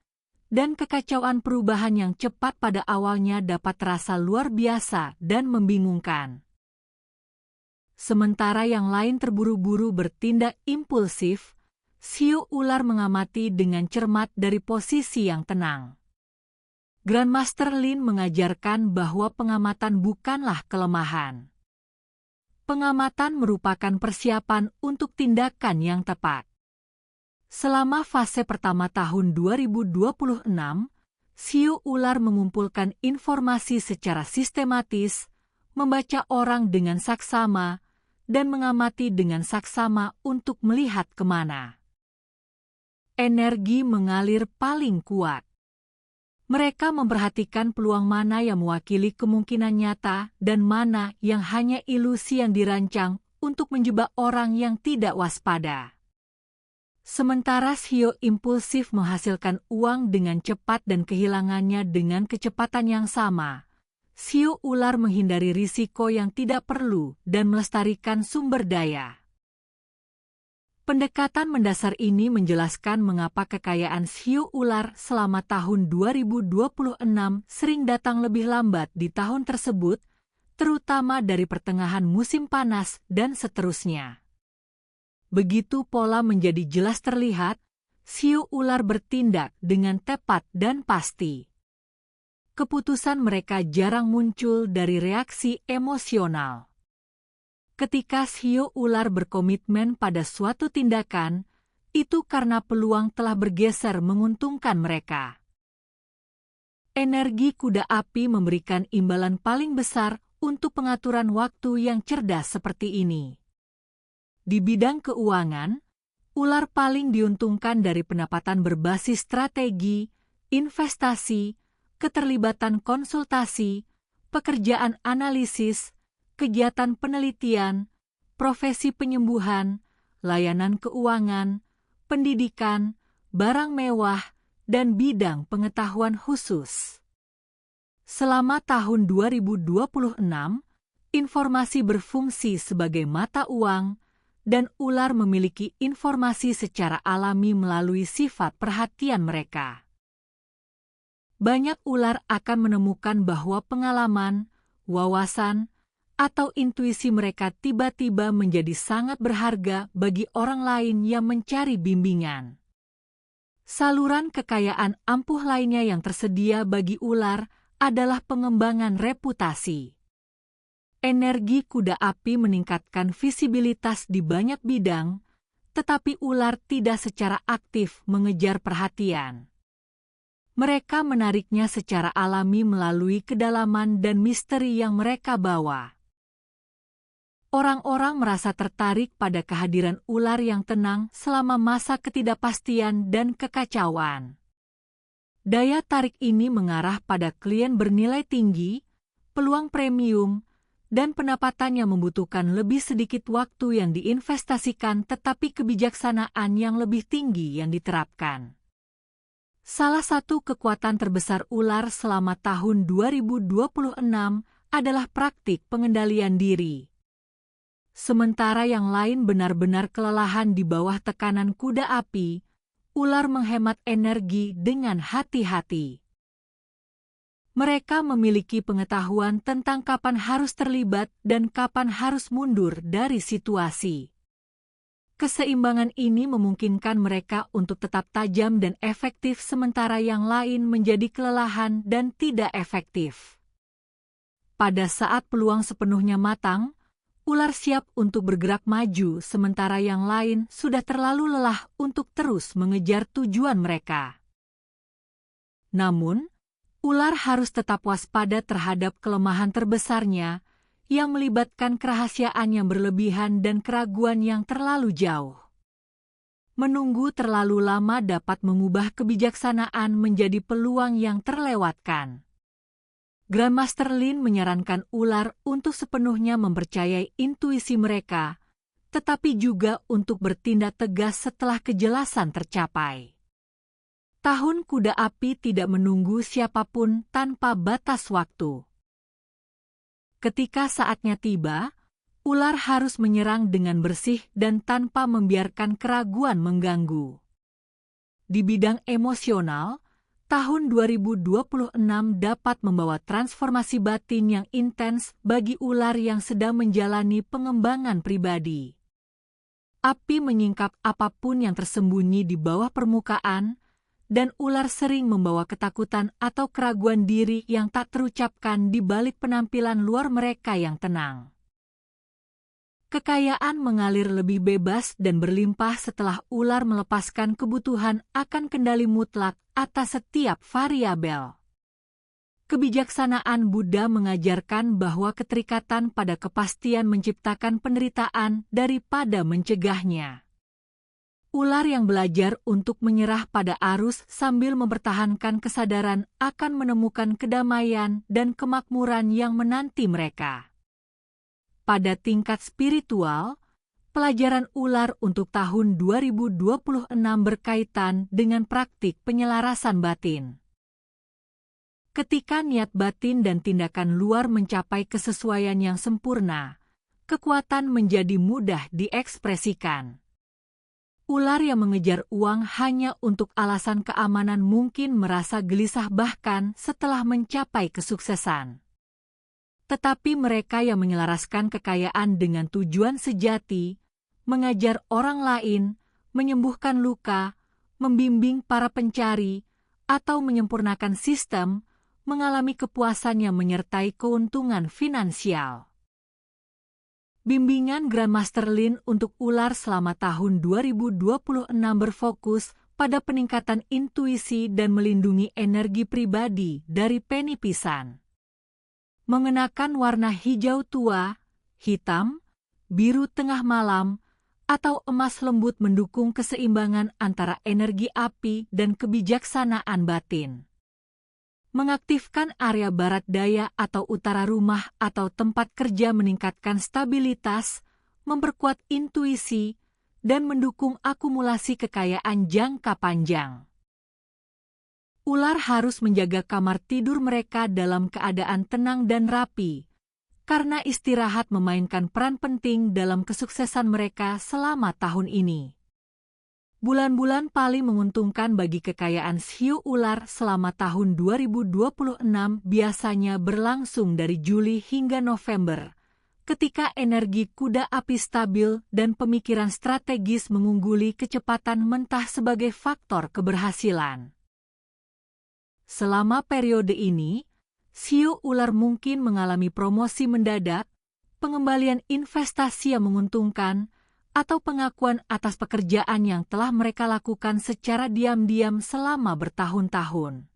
dan kekacauan perubahan yang cepat pada awalnya dapat terasa luar biasa dan membingungkan. Sementara yang lain terburu-buru bertindak impulsif, hiu ular mengamati dengan cermat dari posisi yang tenang. Grandmaster Lin mengajarkan bahwa pengamatan bukanlah kelemahan. Pengamatan merupakan persiapan untuk tindakan yang tepat. Selama fase pertama tahun 2026, hiu ular mengumpulkan informasi secara sistematis, membaca orang dengan saksama, dan mengamati dengan saksama untuk melihat kemana energi mengalir paling kuat. Mereka memperhatikan peluang mana yang mewakili kemungkinan nyata dan mana yang hanya ilusi yang dirancang untuk menjebak orang yang tidak waspada. Sementara hiu impulsif menghasilkan uang dengan cepat dan kehilangannya dengan kecepatan yang sama, hiu ular menghindari risiko yang tidak perlu dan melestarikan sumber daya. Pendekatan mendasar ini menjelaskan mengapa kekayaan hiu ular selama tahun 2026 sering datang lebih lambat di tahun tersebut, terutama dari pertengahan musim panas dan seterusnya. Begitu pola menjadi jelas terlihat, hiu ular bertindak dengan tepat dan pasti. Keputusan mereka jarang muncul dari reaksi emosional. Ketika hiu ular berkomitmen pada suatu tindakan, itu karena peluang telah bergeser menguntungkan mereka. Energi kuda api memberikan imbalan paling besar untuk pengaturan waktu yang cerdas seperti ini. Di bidang keuangan, ular paling diuntungkan dari pendapatan berbasis strategi, investasi, keterlibatan konsultasi, pekerjaan analisis, kegiatan penelitian, profesi penyembuhan, layanan keuangan, pendidikan, barang mewah, dan bidang pengetahuan khusus. Selama tahun 2026, informasi berfungsi sebagai mata uang, dan ular memiliki informasi secara alami melalui sifat perhatian mereka. Banyak ular akan menemukan bahwa pengalaman, wawasan, atau intuisi mereka tiba-tiba menjadi sangat berharga bagi orang lain yang mencari bimbingan. Saluran kekayaan ampuh lainnya yang tersedia bagi ular adalah pengembangan reputasi. Energi kuda api meningkatkan visibilitas di banyak bidang, tetapi ular tidak secara aktif mengejar perhatian. Mereka menariknya secara alami melalui kedalaman dan misteri yang mereka bawa. Orang-orang merasa tertarik pada kehadiran ular yang tenang selama masa ketidakpastian dan kekacauan. Daya tarik ini mengarah pada klien bernilai tinggi, peluang premium, dan pendapatan yang membutuhkan lebih sedikit waktu yang diinvestasikan tetapi kebijaksanaan yang lebih tinggi yang diterapkan. Salah satu kekuatan terbesar ular selama tahun 2026 adalah praktik pengendalian diri. Sementara yang lain benar-benar kelelahan di bawah tekanan kuda api, ular menghemat energi dengan hati-hati. Mereka memiliki pengetahuan tentang kapan harus terlibat dan kapan harus mundur dari situasi. Keseimbangan ini memungkinkan mereka untuk tetap tajam dan efektif sementara yang lain menjadi kelelahan dan tidak efektif. Pada saat peluang sepenuhnya matang, ular siap untuk bergerak maju sementara yang lain sudah terlalu lelah untuk terus mengejar tujuan mereka. Namun, ular harus tetap waspada terhadap kelemahan terbesarnya yang melibatkan kerahasiaan yang berlebihan dan keraguan yang terlalu jauh. Menunggu terlalu lama dapat mengubah kebijaksanaan menjadi peluang yang terlewatkan. Grandmaster Lin menyarankan ular untuk sepenuhnya mempercayai intuisi mereka, tetapi juga untuk bertindak tegas setelah kejelasan tercapai. Tahun kuda api tidak menunggu siapapun tanpa batas waktu. Ketika saatnya tiba, ular harus menyerang dengan bersih dan tanpa membiarkan keraguan mengganggu. Di bidang emosional, tahun 2026 dapat membawa transformasi batin yang intens bagi ular yang sedang menjalani pengembangan pribadi. Api menyingkap apapun yang tersembunyi di bawah permukaan, dan ular sering membawa ketakutan atau keraguan diri yang tak terucapkan di balik penampilan luar mereka yang tenang. Kekayaan mengalir lebih bebas dan berlimpah setelah ular melepaskan kebutuhan akan kendali mutlak atas setiap variabel. Kebijaksanaan Buddha mengajarkan bahwa keterikatan pada kepastian menciptakan penderitaan daripada mencegahnya. Ular yang belajar untuk menyerah pada arus sambil mempertahankan kesadaran akan menemukan kedamaian dan kemakmuran yang menanti mereka. Pada tingkat spiritual, pelajaran ular untuk tahun 2026 berkaitan dengan praktik penyelarasan batin. Ketika niat batin dan tindakan luar mencapai kesesuaian yang sempurna, kekuatan menjadi mudah diekspresikan. Ular yang mengejar uang hanya untuk alasan keamanan mungkin merasa gelisah bahkan setelah mencapai kesuksesan. Tetapi mereka yang menyelaraskan kekayaan dengan tujuan sejati, mengajar orang lain, menyembuhkan luka, membimbing para pencari, atau menyempurnakan sistem, mengalami kepuasan yang menyertai keuntungan finansial. Bimbingan Grandmaster Lin untuk ular selama tahun 2026 berfokus pada peningkatan intuisi dan melindungi energi pribadi dari penipisan. Mengenakan warna hijau tua, hitam, biru tengah malam, atau emas lembut mendukung keseimbangan antara energi api dan kebijaksanaan batin. Mengaktifkan area barat daya atau utara rumah atau tempat kerja meningkatkan stabilitas, memperkuat intuisi, dan mendukung akumulasi kekayaan jangka panjang. Ular harus menjaga kamar tidur mereka dalam keadaan tenang dan rapi, karena istirahat memainkan peran penting dalam kesuksesan mereka selama tahun ini. Bulan-bulan paling menguntungkan bagi kekayaan hiu ular selama tahun 2026 biasanya berlangsung dari Juli hingga November, ketika energi kuda api stabil dan pemikiran strategis mengungguli kecepatan mentah sebagai faktor keberhasilan. Selama periode ini, hiu ular mungkin mengalami promosi mendadak, pengembalian investasi yang menguntungkan, atau pengakuan atas pekerjaan yang telah mereka lakukan secara diam-diam selama bertahun-tahun.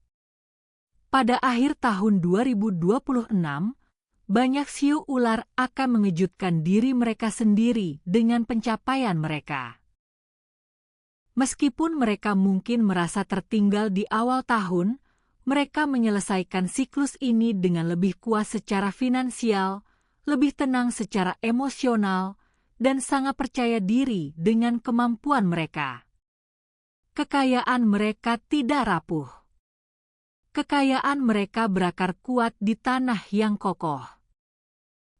Pada akhir tahun 2026, banyak hiu ular akan mengejutkan diri mereka sendiri dengan pencapaian mereka. Meskipun mereka mungkin merasa tertinggal di awal tahun, mereka menyelesaikan siklus ini dengan lebih kuat secara finansial, lebih tenang secara emosional, dan sangat percaya diri dengan kemampuan mereka. Kekayaan mereka tidak rapuh. Kekayaan mereka berakar kuat di tanah yang kokoh.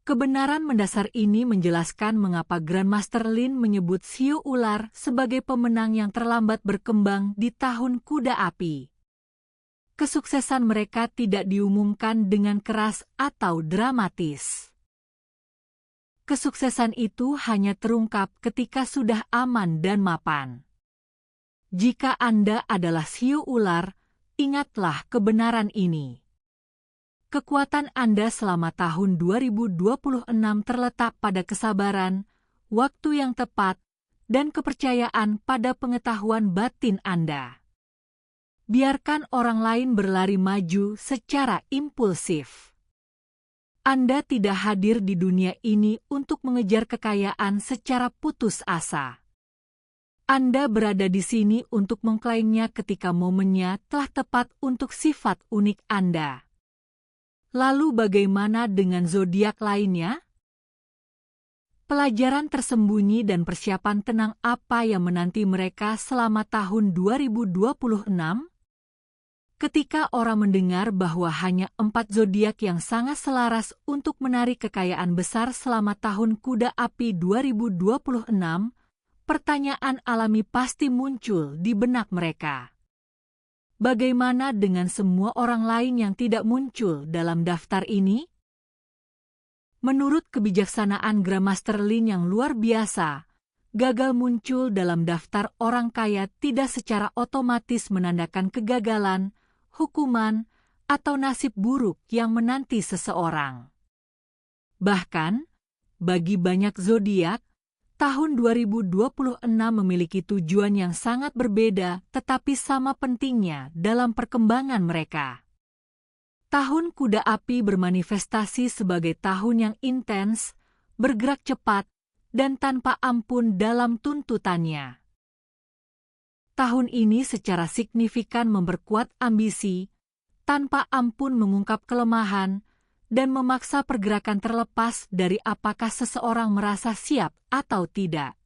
Kebenaran mendasar ini menjelaskan mengapa Grandmaster Lin menyebut hiu ular sebagai pemenang yang terlambat berkembang di tahun kuda api. Kesuksesan mereka tidak diumumkan dengan keras atau dramatis. Kesuksesan itu hanya terungkap ketika sudah aman dan mapan. Jika Anda adalah hiu ular, ingatlah kebenaran ini. Kekuatan Anda selama tahun 2026 terletak pada kesabaran, waktu yang tepat, dan kepercayaan pada pengetahuan batin Anda. Biarkan orang lain berlari maju secara impulsif. Anda tidak hadir di dunia ini untuk mengejar kekayaan secara putus asa. Anda berada di sini untuk mengklaimnya ketika momennya telah tepat untuk sifat unik Anda. Lalu bagaimana dengan zodiak lainnya? Pelajaran tersembunyi dan persiapan tenang apa yang menanti mereka selama tahun 2026? Ketika orang mendengar bahwa hanya 4 zodiak yang sangat selaras untuk menarik kekayaan besar selama tahun kuda api 2026, pertanyaan alami pasti muncul di benak mereka. Bagaimana dengan semua orang lain yang tidak muncul dalam daftar ini? Menurut kebijaksanaan Grandmaster Lin yang luar biasa, gagal muncul dalam daftar orang kaya tidak secara otomatis menandakan kegagalan, hukuman, atau nasib buruk yang menanti seseorang. Bahkan, bagi banyak zodiak, tahun 2026 memiliki tujuan yang sangat berbeda tetapi sama pentingnya dalam perkembangan mereka. Tahun kuda api bermanifestasi sebagai tahun yang intens, bergerak cepat, dan tanpa ampun dalam tuntutannya. Tahun ini secara signifikan memperkuat ambisi, tanpa ampun mengungkap kelemahan, dan memaksa pergerakan terlepas dari apakah seseorang merasa siap atau tidak.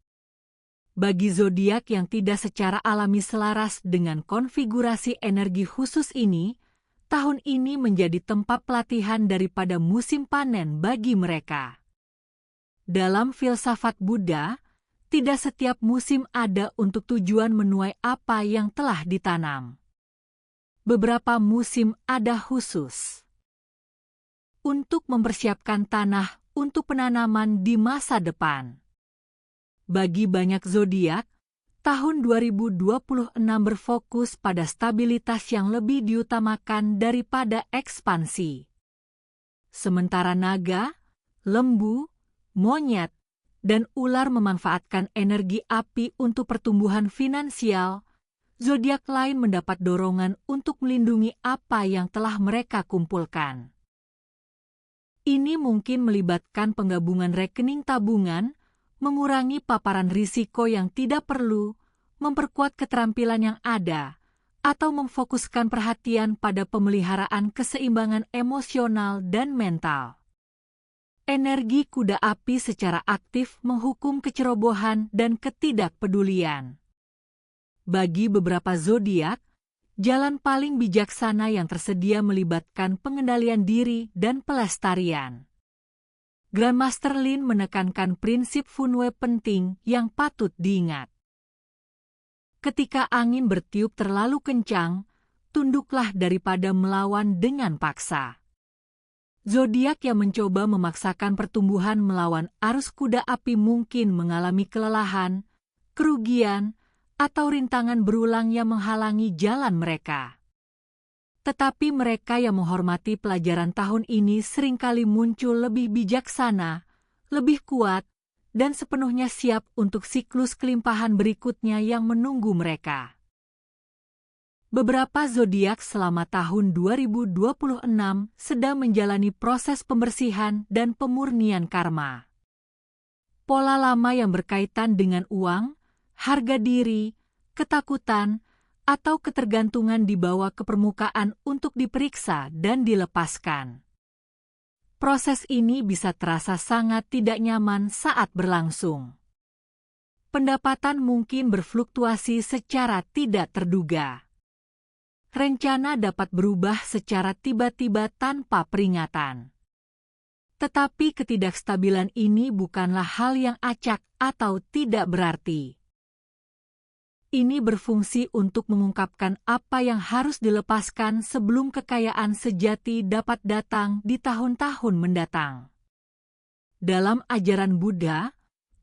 Bagi zodiak yang tidak secara alami selaras dengan konfigurasi energi khusus ini, tahun ini menjadi tempat pelatihan daripada musim panen bagi mereka. Dalam filsafat Buddha, tidak setiap musim ada untuk tujuan menuai apa yang telah ditanam. Beberapa musim ada khusus untuk mempersiapkan tanah untuk penanaman di masa depan. Bagi banyak zodiak, tahun 2026 berfokus pada stabilitas yang lebih diutamakan daripada ekspansi. Sementara naga, lembu, monyet, dan ular memanfaatkan energi api untuk pertumbuhan finansial, zodiak lain mendapat dorongan untuk melindungi apa yang telah mereka kumpulkan. Ini mungkin melibatkan penggabungan rekening tabungan, mengurangi paparan risiko yang tidak perlu, memperkuat keterampilan yang ada, atau memfokuskan perhatian pada pemeliharaan keseimbangan emosional dan mental. Energi kuda api secara aktif menghukum kecerobohan dan ketidakpedulian. Bagi beberapa zodiak, jalan paling bijaksana yang tersedia melibatkan pengendalian diri dan pelestarian. Grandmaster Lin menekankan prinsip Funwei penting yang patut diingat. Ketika angin bertiup terlalu kencang, tunduklah daripada melawan dengan paksa. Zodiak yang mencoba memaksakan pertumbuhan melawan arus kuda api mungkin mengalami kelelahan, kerugian, atau rintangan berulang yang menghalangi jalan mereka. Tetapi mereka yang menghormati pelajaran tahun ini seringkali muncul lebih bijaksana, lebih kuat, dan sepenuhnya siap untuk siklus kelimpahan berikutnya yang menunggu mereka. Beberapa zodiak selama tahun 2026 sedang menjalani proses pembersihan dan pemurnian karma. Pola lama yang berkaitan dengan uang, harga diri, ketakutan, atau ketergantungan dibawa ke permukaan untuk diperiksa dan dilepaskan. Proses ini bisa terasa sangat tidak nyaman saat berlangsung. Pendapatan mungkin berfluktuasi secara tidak terduga. Rencana dapat berubah secara tiba-tiba tanpa peringatan. Tetapi ketidakstabilan ini bukanlah hal yang acak atau tidak berarti. Ini berfungsi untuk mengungkapkan apa yang harus dilepaskan sebelum kekayaan sejati dapat datang di tahun-tahun mendatang. Dalam ajaran Buddha,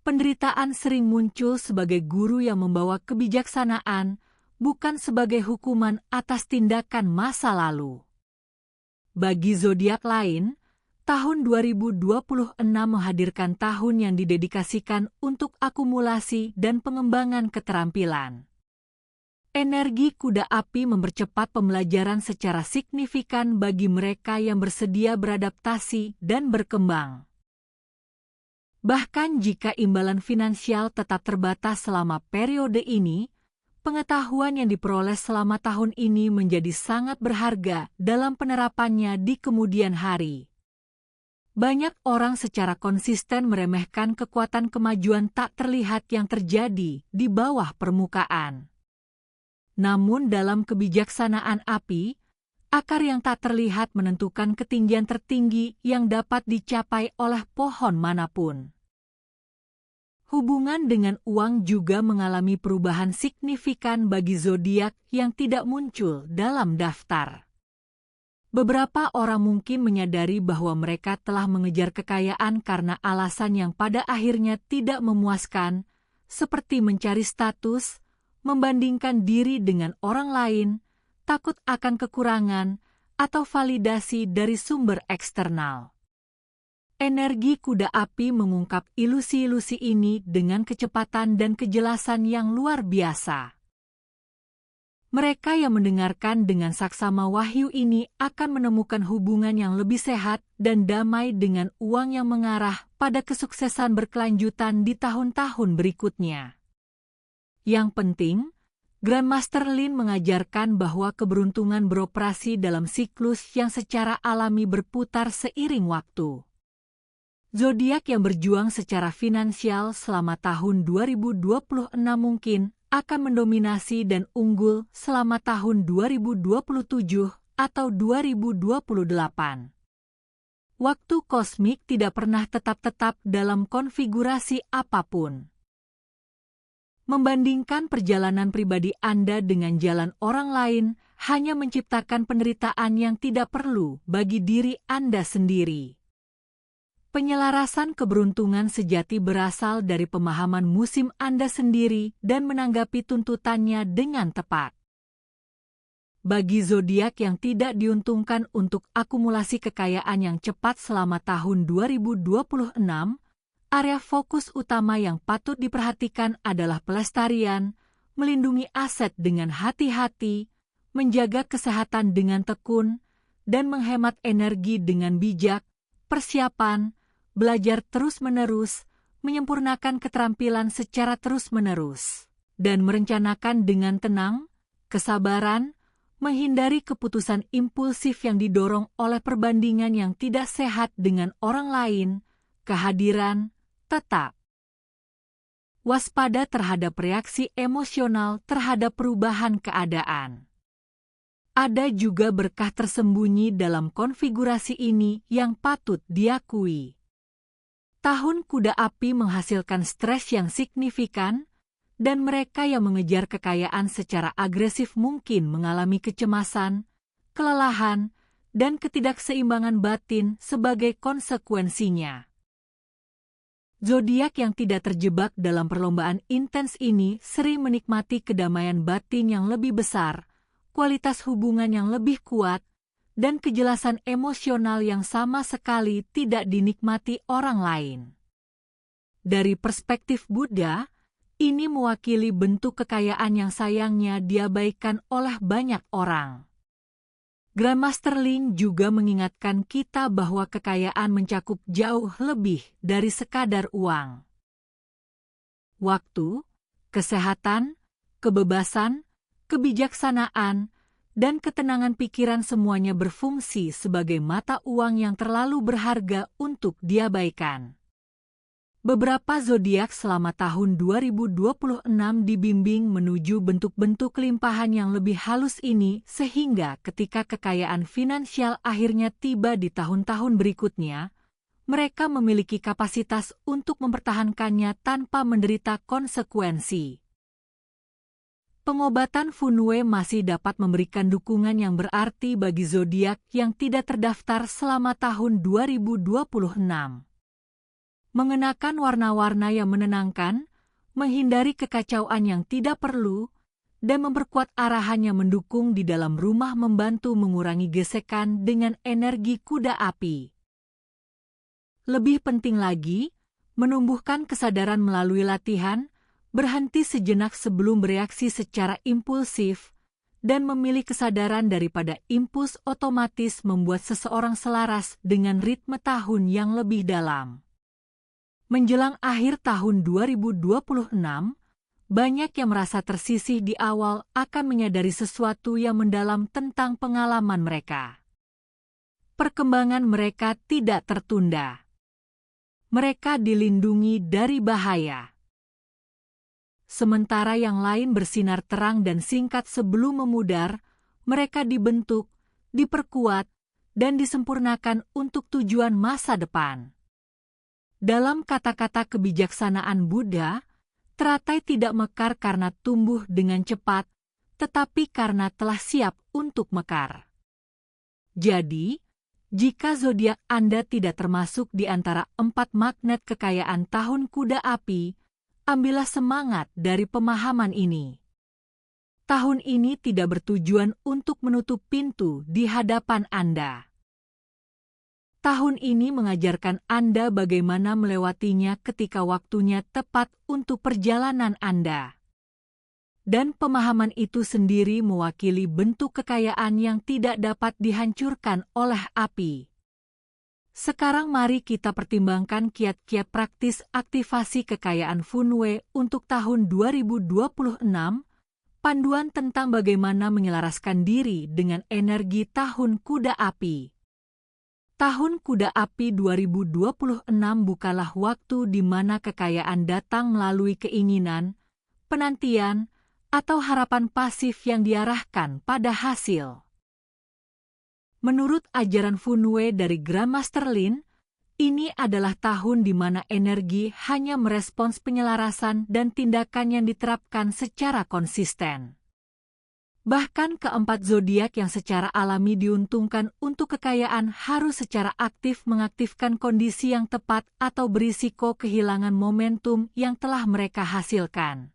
penderitaan sering muncul sebagai guru yang membawa kebijaksanaan, bukan sebagai hukuman atas tindakan masa lalu. Bagi zodiak lain, tahun 2026 menghadirkan tahun yang didedikasikan untuk akumulasi dan pengembangan keterampilan. Energi kuda api mempercepat pembelajaran secara signifikan bagi mereka yang bersedia beradaptasi dan berkembang. Bahkan jika imbalan finansial tetap terbatas selama periode ini, pengetahuan yang diperoleh selama tahun ini menjadi sangat berharga dalam penerapannya di kemudian hari. Banyak orang secara konsisten meremehkan kekuatan kemajuan tak terlihat yang terjadi di bawah permukaan. Namun dalam kebijaksanaan api, akar yang tak terlihat menentukan ketinggian tertinggi yang dapat dicapai oleh pohon manapun. Hubungan dengan uang juga mengalami perubahan signifikan bagi zodiak yang tidak muncul dalam daftar. Beberapa orang mungkin menyadari bahwa mereka telah mengejar kekayaan karena alasan yang pada akhirnya tidak memuaskan, seperti mencari status, membandingkan diri dengan orang lain, takut akan kekurangan, atau validasi dari sumber eksternal. Energi kuda api mengungkap ilusi-ilusi ini dengan kecepatan dan kejelasan yang luar biasa. Mereka yang mendengarkan dengan saksama wahyu ini akan menemukan hubungan yang lebih sehat dan damai dengan uang yang mengarah pada kesuksesan berkelanjutan di tahun-tahun berikutnya. Yang penting, Grandmaster Lin mengajarkan bahwa keberuntungan beroperasi dalam siklus yang secara alami berputar seiring waktu. Zodiak yang berjuang secara finansial selama tahun 2026 mungkin akan mendominasi dan unggul selama tahun 2027 atau 2028. Waktu kosmik tidak pernah tetap-tetap dalam konfigurasi apapun. Membandingkan perjalanan pribadi Anda dengan jalan orang lain hanya menciptakan penderitaan yang tidak perlu bagi diri Anda sendiri. Penyelarasan keberuntungan sejati berasal dari pemahaman musim Anda sendiri dan menanggapi tuntutannya dengan tepat. Bagi zodiak yang tidak diuntungkan untuk akumulasi kekayaan yang cepat selama tahun 2026, area fokus utama yang patut diperhatikan adalah pelestarian, melindungi aset dengan hati-hati, menjaga kesehatan dengan tekun, dan menghemat energi dengan bijak, persiapan, belajar terus-menerus, menyempurnakan keterampilan secara terus-menerus, dan merencanakan dengan tenang, kesabaran, menghindari keputusan impulsif yang didorong oleh perbandingan yang tidak sehat dengan orang lain, kehadiran, tetap. Waspada terhadap reaksi emosional terhadap perubahan keadaan. Ada juga berkah tersembunyi dalam konfigurasi ini yang patut diakui. Tahun kuda api menghasilkan stres yang signifikan, dan mereka yang mengejar kekayaan secara agresif mungkin mengalami kecemasan, kelelahan, dan ketidakseimbangan batin sebagai konsekuensinya. Zodiak yang tidak terjebak dalam perlombaan intens ini sering menikmati kedamaian batin yang lebih besar, kualitas hubungan yang lebih kuat, dan kejelasan emosional yang sama sekali tidak dinikmati orang lain. Dari perspektif Buddha, Ini mewakili bentuk kekayaan yang sayangnya diabaikan oleh banyak orang. Grandmaster Lin juga mengingatkan kita bahwa kekayaan mencakup jauh lebih dari sekadar uang. Waktu, kesehatan, kebebasan, kebijaksanaan, dan ketenangan pikiran semuanya berfungsi sebagai mata uang yang terlalu berharga untuk diabaikan. Beberapa zodiak selama tahun 2026 dibimbing menuju bentuk-bentuk kelimpahan yang lebih halus ini sehingga ketika kekayaan finansial akhirnya tiba di tahun-tahun berikutnya, mereka memiliki kapasitas untuk mempertahankannya tanpa menderita konsekuensi. Pengobatan Funwei masih dapat memberikan dukungan yang berarti bagi zodiak yang tidak terdaftar selama tahun 2026. Mengenakan warna-warna yang menenangkan, menghindari kekacauan yang tidak perlu, dan memperkuat arahan yang mendukung di dalam rumah membantu mengurangi gesekan dengan energi kuda api. Lebih penting lagi, menumbuhkan kesadaran melalui latihan, berhenti sejenak sebelum bereaksi secara impulsif, dan memilih kesadaran daripada impuls otomatis membuat seseorang selaras dengan ritme tahun yang lebih dalam. Menjelang akhir tahun 2026, banyak yang merasa tersisih di awal akan menyadari sesuatu yang mendalam tentang pengalaman mereka. Perkembangan mereka tidak tertunda. Mereka dilindungi dari bahaya. Sementara yang lain bersinar terang dan singkat sebelum memudar, mereka dibentuk, diperkuat, dan disempurnakan untuk tujuan masa depan. Dalam kata-kata kebijaksanaan Buddha, teratai tidak mekar karena tumbuh dengan cepat, tetapi karena telah siap untuk mekar. Jadi, jika zodiak Anda tidak termasuk di antara 4 magnet kekayaan tahun kuda api, ambillah semangat dari pemahaman ini. Tahun ini tidak bertujuan untuk menutup pintu di hadapan Anda. Tahun ini mengajarkan Anda bagaimana melewatinya ketika waktunya tepat untuk perjalanan Anda. Dan pemahaman itu sendiri mewakili bentuk kekayaan yang tidak dapat dihancurkan oleh api. Sekarang mari kita pertimbangkan kiat-kiat praktis aktivasi kekayaan Funwei untuk tahun 2026, panduan tentang bagaimana menyelaraskan diri dengan energi tahun kuda api. Tahun kuda api 2026 bukanlah waktu di mana kekayaan datang melalui keinginan, penantian, atau harapan pasif yang diarahkan pada hasil. Menurut ajaran Funwei dari Grandmaster Lin, ini adalah tahun di mana energi hanya merespons penyelarasan dan tindakan yang diterapkan secara konsisten. Bahkan keempat zodiak yang secara alami diuntungkan untuk kekayaan harus secara aktif mengaktifkan kondisi yang tepat atau berisiko kehilangan momentum yang telah mereka hasilkan.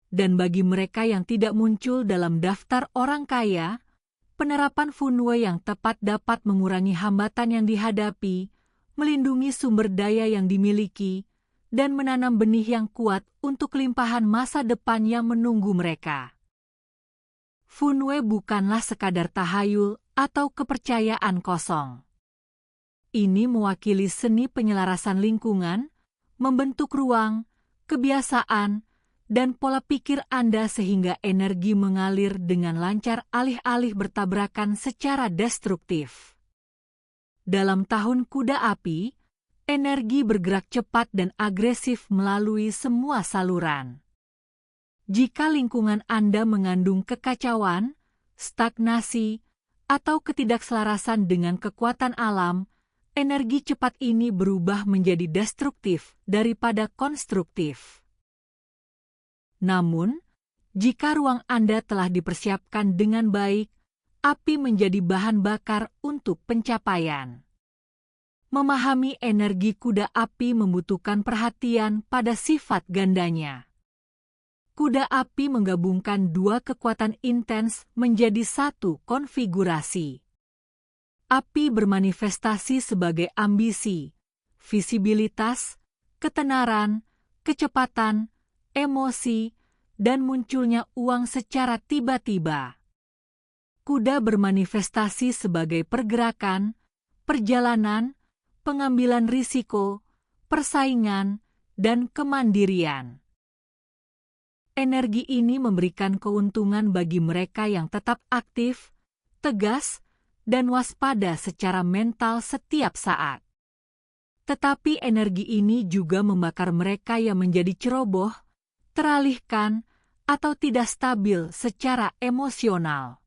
Dan bagi mereka yang tidak muncul dalam daftar orang kaya, penerapan Funwei yang tepat dapat mengurangi hambatan yang dihadapi, melindungi sumber daya yang dimiliki, dan menanam benih yang kuat untuk kelimpahan masa depan yang menunggu mereka. Funwei bukanlah sekadar tahayul atau kepercayaan kosong. Ini mewakili seni penyelarasan lingkungan, membentuk ruang, kebiasaan, dan pola pikir Anda sehingga energi mengalir dengan lancar alih-alih bertabrakan secara destruktif. Dalam tahun kuda api, energi bergerak cepat dan agresif melalui semua saluran. Jika lingkungan Anda mengandung kekacauan, stagnasi, atau ketidakselarasan dengan kekuatan alam, energi cepat ini berubah menjadi destruktif daripada konstruktif. Namun, jika ruang Anda telah dipersiapkan dengan baik, api menjadi bahan bakar untuk pencapaian. Memahami energi kuda api membutuhkan perhatian pada sifat gandanya. Kuda api menggabungkan dua kekuatan intens menjadi satu konfigurasi. Api bermanifestasi sebagai ambisi, visibilitas, ketenaran, kecepatan, emosi, dan munculnya uang secara tiba-tiba. Kuda bermanifestasi sebagai pergerakan, perjalanan, pengambilan risiko, persaingan, dan kemandirian. Energi ini memberikan keuntungan bagi mereka yang tetap aktif, tegas, dan waspada secara mental setiap saat. Tetapi energi ini juga membakar mereka yang menjadi ceroboh, teralihkan, atau tidak stabil secara emosional.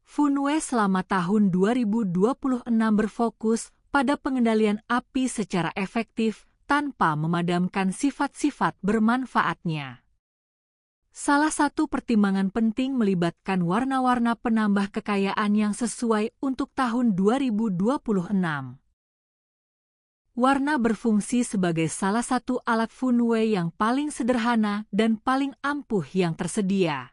Feng-Shui selama tahun 2026 berfokus pada pengendalian api secara efektif tanpa memadamkan sifat-sifat bermanfaatnya. Salah satu pertimbangan penting melibatkan warna-warna penambah kekayaan yang sesuai untuk tahun 2026. Warna berfungsi sebagai salah satu alat Feng-Shui yang paling sederhana dan paling ampuh yang tersedia.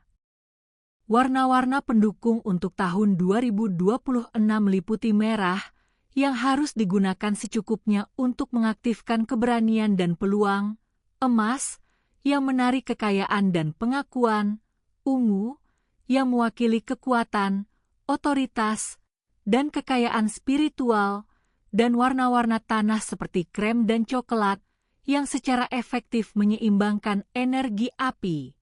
Warna-warna pendukung untuk tahun 2026 meliputi merah, yang harus digunakan secukupnya untuk mengaktifkan keberanian dan peluang, emas, yang menarik kekayaan dan pengakuan, ungu, yang mewakili kekuatan, otoritas, dan kekayaan spiritual, dan warna-warna tanah seperti krem dan coklat, yang secara efektif menyeimbangkan energi api.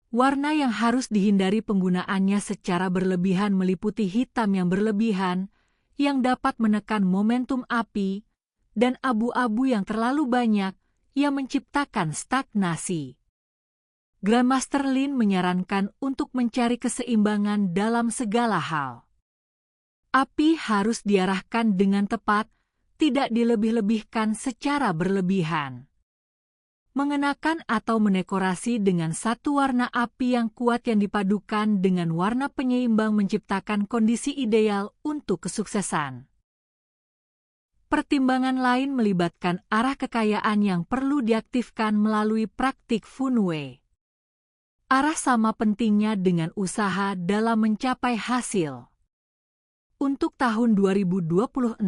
Warna yang harus dihindari penggunaannya secara berlebihan meliputi hitam yang berlebihan, yang dapat menekan momentum api, dan abu-abu yang terlalu banyak, yang menciptakan stagnasi. Grandmaster Lin menyarankan untuk mencari keseimbangan dalam segala hal. Api harus diarahkan dengan tepat, tidak dilebih-lebihkan secara berlebihan. Mengenakan atau mendekorasi dengan satu warna api yang kuat yang dipadukan dengan warna penyeimbang menciptakan kondisi ideal untuk kesuksesan. Pertimbangan lain melibatkan arah kekayaan yang perlu diaktifkan melalui praktik Feng-Shui. Arah sama pentingnya dengan usaha dalam mencapai hasil. Untuk tahun 2026,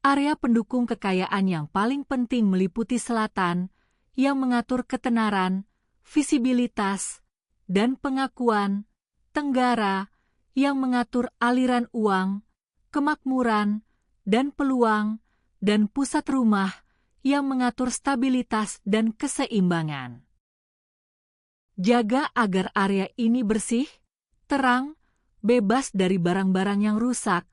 area pendukung kekayaan yang paling penting meliputi selatan, yang mengatur ketenaran, visibilitas, dan pengakuan, tenggara, yang mengatur aliran uang, kemakmuran, dan peluang, dan pusat rumah, yang mengatur stabilitas dan keseimbangan. Jaga agar area ini bersih, terang, bebas dari barang-barang yang rusak,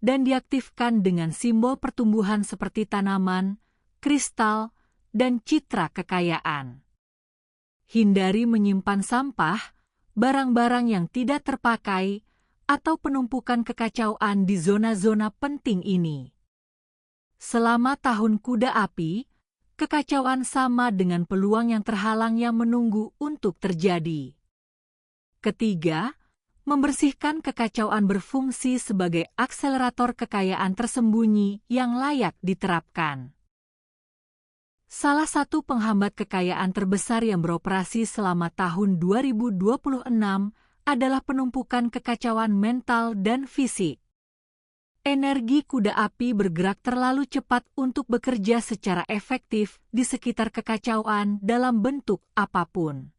dan diaktifkan dengan simbol pertumbuhan seperti tanaman, kristal, dan citra kekayaan. Hindari menyimpan sampah, barang-barang yang tidak terpakai, atau penumpukan kekacauan di zona-zona penting ini. Selama tahun kuda api, kekacauan sama dengan peluang yang terhalang yang menunggu untuk terjadi. Ketiga, membersihkan kekacauan berfungsi sebagai akselerator kekayaan tersembunyi yang layak diterapkan. Salah satu penghambat kekayaan terbesar yang beroperasi selama tahun 2026 adalah penumpukan kekacauan mental dan fisik. Energi kuda api bergerak terlalu cepat untuk bekerja secara efektif di sekitar kekacauan dalam bentuk apapun.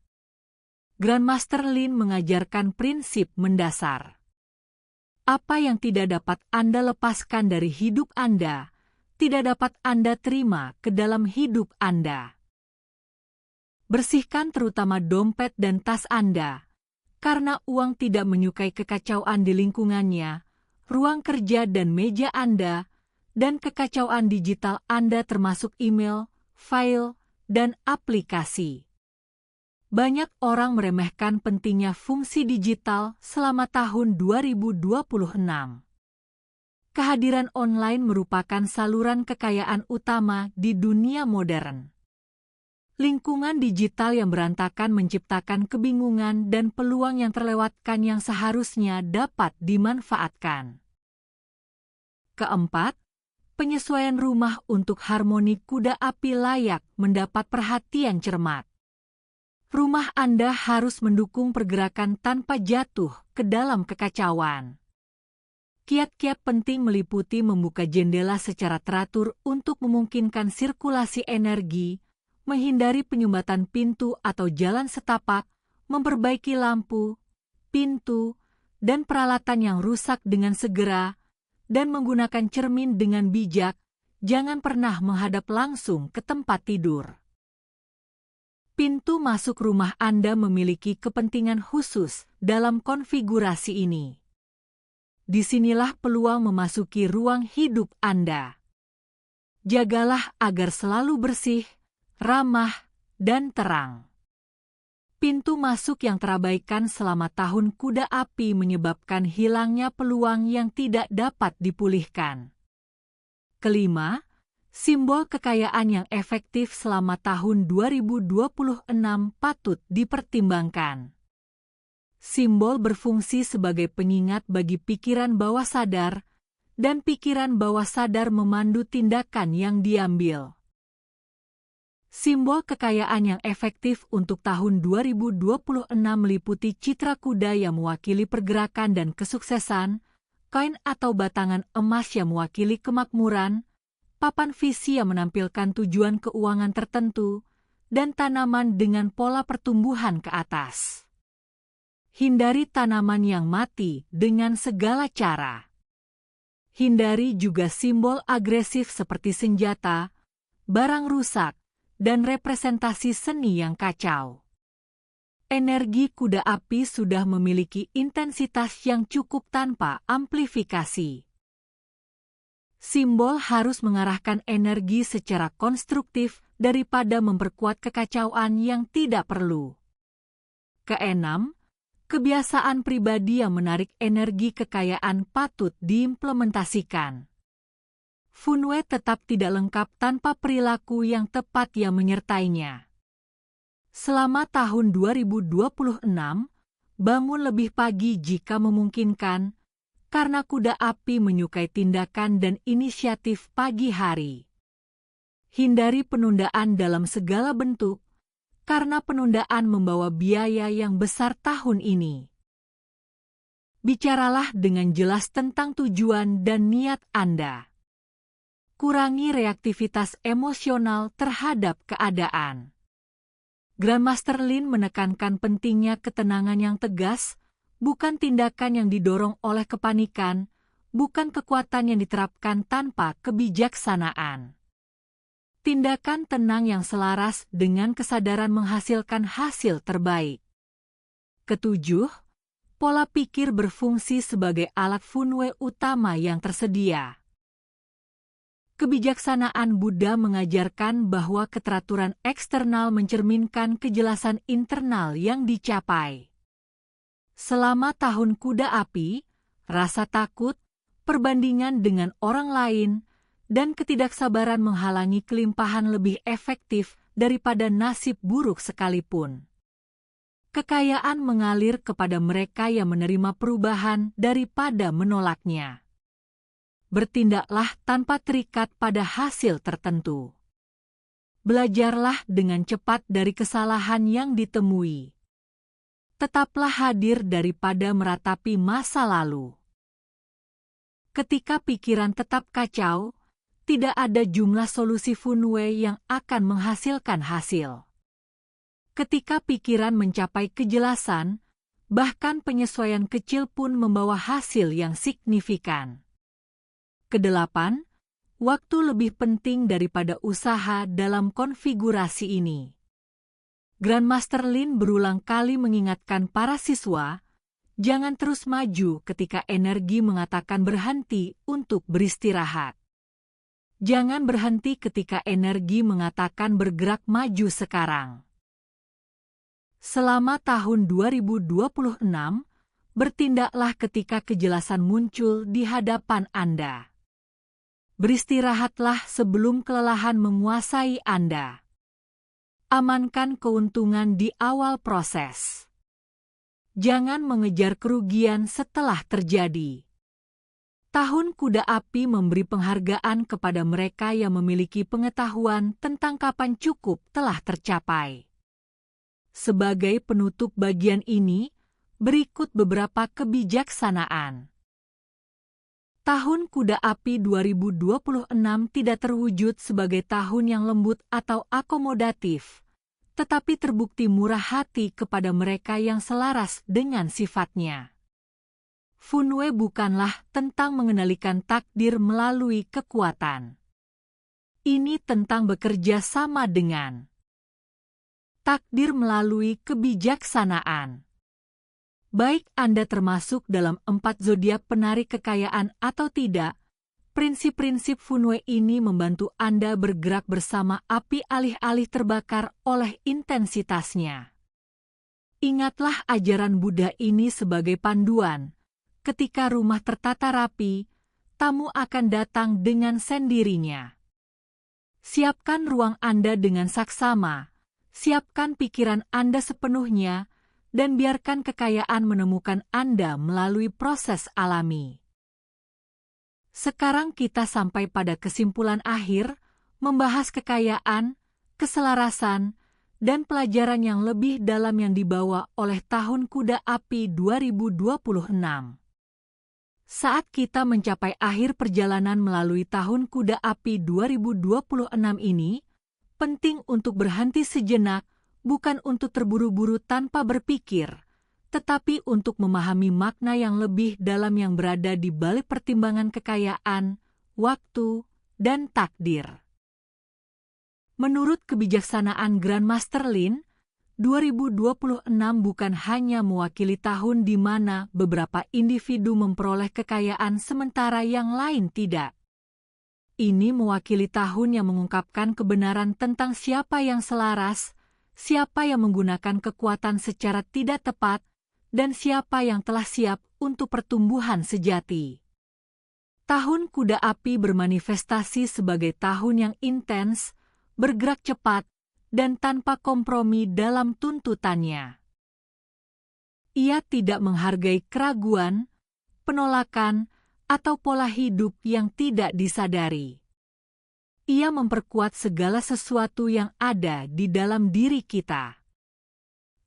Grandmaster Lin mengajarkan prinsip mendasar. Apa yang tidak dapat Anda lepaskan dari hidup Anda, tidak dapat Anda terima ke dalam hidup Anda. Bersihkan terutama dompet dan tas Anda, karena uang tidak menyukai kekacauan di lingkungannya, ruang kerja dan meja Anda, dan kekacauan digital Anda termasuk email, file, dan aplikasi. Banyak orang meremehkan pentingnya fungsi digital selama tahun 2026. Kehadiran online merupakan saluran kekayaan utama di dunia modern. Lingkungan digital yang berantakan menciptakan kebingungan dan peluang yang terlewatkan yang seharusnya dapat dimanfaatkan. Keempat, penyesuaian rumah untuk harmoni kuda api layak mendapat perhatian cermat. Rumah Anda harus mendukung pergerakan tanpa jatuh ke dalam kekacauan. Kiat-kiat penting meliputi membuka jendela secara teratur untuk memungkinkan sirkulasi energi, menghindari penyumbatan pintu atau jalan setapak, memperbaiki lampu, pintu, dan peralatan yang rusak dengan segera, dan menggunakan cermin dengan bijak. Jangan pernah menghadap langsung ke tempat tidur. Pintu masuk rumah Anda memiliki kepentingan khusus dalam konfigurasi ini. Disinilah peluang memasuki ruang hidup Anda. Jagalah agar selalu bersih, ramah, dan terang. Pintu masuk yang terabaikan selama tahun kuda api menyebabkan hilangnya peluang yang tidak dapat dipulihkan. Kelima, simbol kekayaan yang efektif selama tahun 2026 patut dipertimbangkan. Simbol berfungsi sebagai pengingat bagi pikiran bawah sadar, dan pikiran bawah sadar memandu tindakan yang diambil. Simbol kekayaan yang efektif untuk tahun 2026 meliputi citra kuda yang mewakili pergerakan dan kesuksesan, koin atau batangan emas yang mewakili kemakmuran, papan visi yang menampilkan tujuan keuangan tertentu, dan tanaman dengan pola pertumbuhan ke atas. Hindari tanaman yang mati dengan segala cara. Hindari juga simbol agresif seperti senjata, barang rusak, dan representasi seni yang kacau. Energi kuda api sudah memiliki intensitas yang cukup tanpa amplifikasi. Simbol harus mengarahkan energi secara konstruktif daripada memperkuat kekacauan yang tidak perlu. Keenam, kebiasaan pribadi yang menarik energi kekayaan patut diimplementasikan. Funwei tetap tidak lengkap tanpa perilaku yang tepat yang menyertainya. Selama tahun 2026, bangun lebih pagi jika memungkinkan, karena kuda api menyukai tindakan dan inisiatif pagi hari. Hindari penundaan dalam segala bentuk, karena penundaan membawa biaya yang besar tahun ini. Bicaralah dengan jelas tentang tujuan dan niat Anda. Kurangi reaktivitas emosional terhadap keadaan. Grandmaster Lin menekankan pentingnya ketenangan yang tegas, bukan tindakan yang didorong oleh kepanikan, bukan kekuatan yang diterapkan tanpa kebijaksanaan. Tindakan tenang yang selaras dengan kesadaran menghasilkan hasil terbaik. Ketujuh, pola pikir berfungsi sebagai alat Funwei utama yang tersedia. Kebijaksanaan Buddha mengajarkan bahwa keteraturan eksternal mencerminkan kejelasan internal yang dicapai. Selama tahun kuda api, rasa takut, perbandingan dengan orang lain, dan ketidaksabaran menghalangi kelimpahan lebih efektif daripada nasib buruk sekalipun. Kekayaan mengalir kepada mereka yang menerima perubahan daripada menolaknya. Bertindaklah tanpa terikat pada hasil tertentu. Belajarlah dengan cepat dari kesalahan yang ditemui. Tetaplah hadir daripada meratapi masa lalu. Ketika pikiran tetap kacau, tidak ada jumlah solusi Funwei yang akan menghasilkan hasil. Ketika pikiran mencapai kejelasan, bahkan penyesuaian kecil pun membawa hasil yang signifikan. Kedelapan, waktu lebih penting daripada usaha dalam konfigurasi ini. Grandmaster Lin berulang kali mengingatkan para siswa, jangan terus maju ketika energi mengatakan berhenti untuk beristirahat. Jangan berhenti ketika energi mengatakan bergerak maju sekarang. Selama tahun 2026, bertindaklah ketika kejelasan muncul di hadapan Anda. Beristirahatlah sebelum kelelahan menguasai Anda. Amankan keuntungan di awal proses. Jangan mengejar kerugian setelah terjadi. Tahun kuda api memberi penghargaan kepada mereka yang memiliki pengetahuan tentang kapan cukup telah tercapai. Sebagai penutup bagian ini, berikut beberapa kebijaksanaan. Tahun Kuda Api 2026 tidak terwujud sebagai tahun yang lembut atau akomodatif, tetapi terbukti murah hati kepada mereka yang selaras dengan sifatnya. Funwei bukanlah tentang mengendalikan takdir melalui kekuatan. Ini tentang bekerja sama dengan takdir melalui kebijaksanaan. Baik Anda termasuk dalam 4 zodiak penarik kekayaan atau tidak, prinsip-prinsip Funwei ini membantu Anda bergerak bersama api alih-alih terbakar oleh intensitasnya. Ingatlah ajaran Buddha ini sebagai panduan. Ketika rumah tertata rapi, tamu akan datang dengan sendirinya. Siapkan ruang Anda dengan saksama, siapkan pikiran Anda sepenuhnya, dan biarkan kekayaan menemukan Anda melalui proses alami. Sekarang kita sampai pada kesimpulan akhir, membahas kekayaan, keselarasan, dan pelajaran yang lebih dalam yang dibawa oleh Tahun Kuda Api 2026. Saat kita mencapai akhir perjalanan melalui Tahun Kuda Api 2026 ini, penting untuk berhenti sejenak, bukan untuk terburu-buru tanpa berpikir, tetapi untuk memahami makna yang lebih dalam yang berada di balik pertimbangan kekayaan, waktu, dan takdir. Menurut kebijaksanaan Grandmaster Lin, 2026 bukan hanya mewakili tahun di mana beberapa individu memperoleh kekayaan sementara yang lain tidak. Ini mewakili tahun yang mengungkapkan kebenaran tentang siapa yang selaras, siapa yang menggunakan kekuatan secara tidak tepat, dan siapa yang telah siap untuk pertumbuhan sejati. Tahun Kuda Api bermanifestasi sebagai tahun yang intens, bergerak cepat, dan tanpa kompromi dalam tuntutannya. Ia tidak menghargai keraguan, penolakan, atau pola hidup yang tidak disadari. Ia memperkuat segala sesuatu yang ada di dalam diri kita.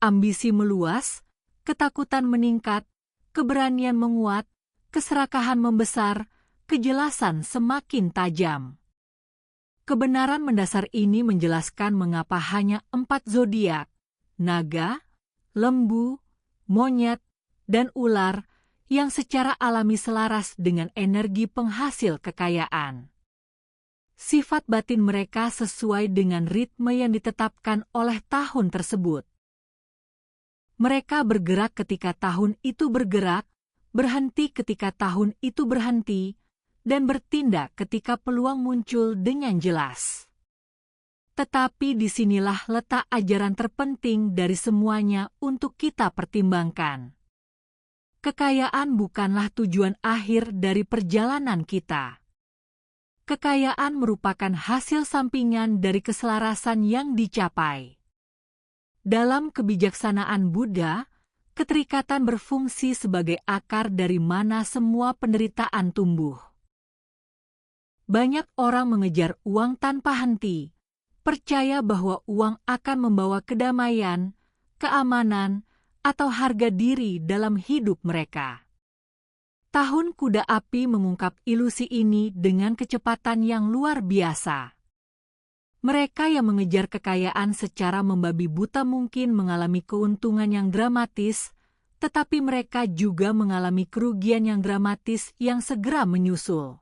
Ambisi meluas, ketakutan meningkat, keberanian menguat, keserakahan membesar, kejelasan semakin tajam. Kebenaran mendasar ini menjelaskan mengapa hanya 4 zodiak, naga, lembu, monyet, dan ular, yang secara alami selaras dengan energi penghasil kekayaan. Sifat batin mereka sesuai dengan ritme yang ditetapkan oleh tahun tersebut. Mereka bergerak ketika tahun itu bergerak, berhenti ketika tahun itu berhenti, dan bertindak ketika peluang muncul dengan jelas. Tetapi disinilah letak ajaran terpenting dari semuanya untuk kita pertimbangkan. Kekayaan bukanlah tujuan akhir dari perjalanan kita. Kekayaan merupakan hasil sampingan dari keselarasan yang dicapai. Dalam kebijaksanaan Buddha, keterikatan berfungsi sebagai akar dari mana semua penderitaan tumbuh. Banyak orang mengejar uang tanpa henti, percaya bahwa uang akan membawa kedamaian, keamanan, atau harga diri dalam hidup mereka. Tahun Kuda Api mengungkap ilusi ini dengan kecepatan yang luar biasa. Mereka yang mengejar kekayaan secara membabi buta mungkin mengalami keuntungan yang dramatis, tetapi mereka juga mengalami kerugian yang dramatis yang segera menyusul.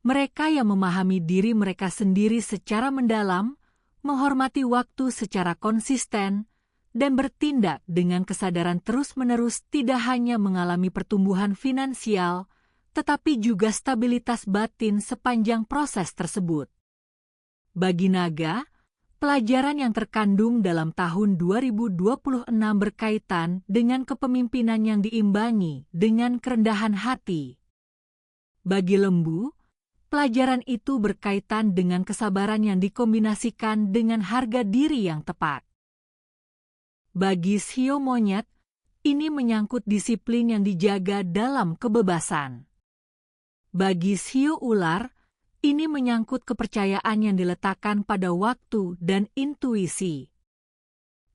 Mereka yang memahami diri mereka sendiri secara mendalam, menghormati waktu secara konsisten, dan bertindak dengan kesadaran terus-menerus tidak hanya mengalami pertumbuhan finansial, tetapi juga stabilitas batin sepanjang proses tersebut. Bagi naga, pelajaran yang terkandung dalam tahun 2026 berkaitan dengan kepemimpinan yang diimbangi dengan kerendahan hati. Bagi lembu, pelajaran itu berkaitan dengan kesabaran yang dikombinasikan dengan harga diri yang tepat. Bagi shio monyet, ini menyangkut disiplin yang dijaga dalam kebebasan. Bagi shio ular, ini menyangkut kepercayaan yang diletakkan pada waktu dan intuisi.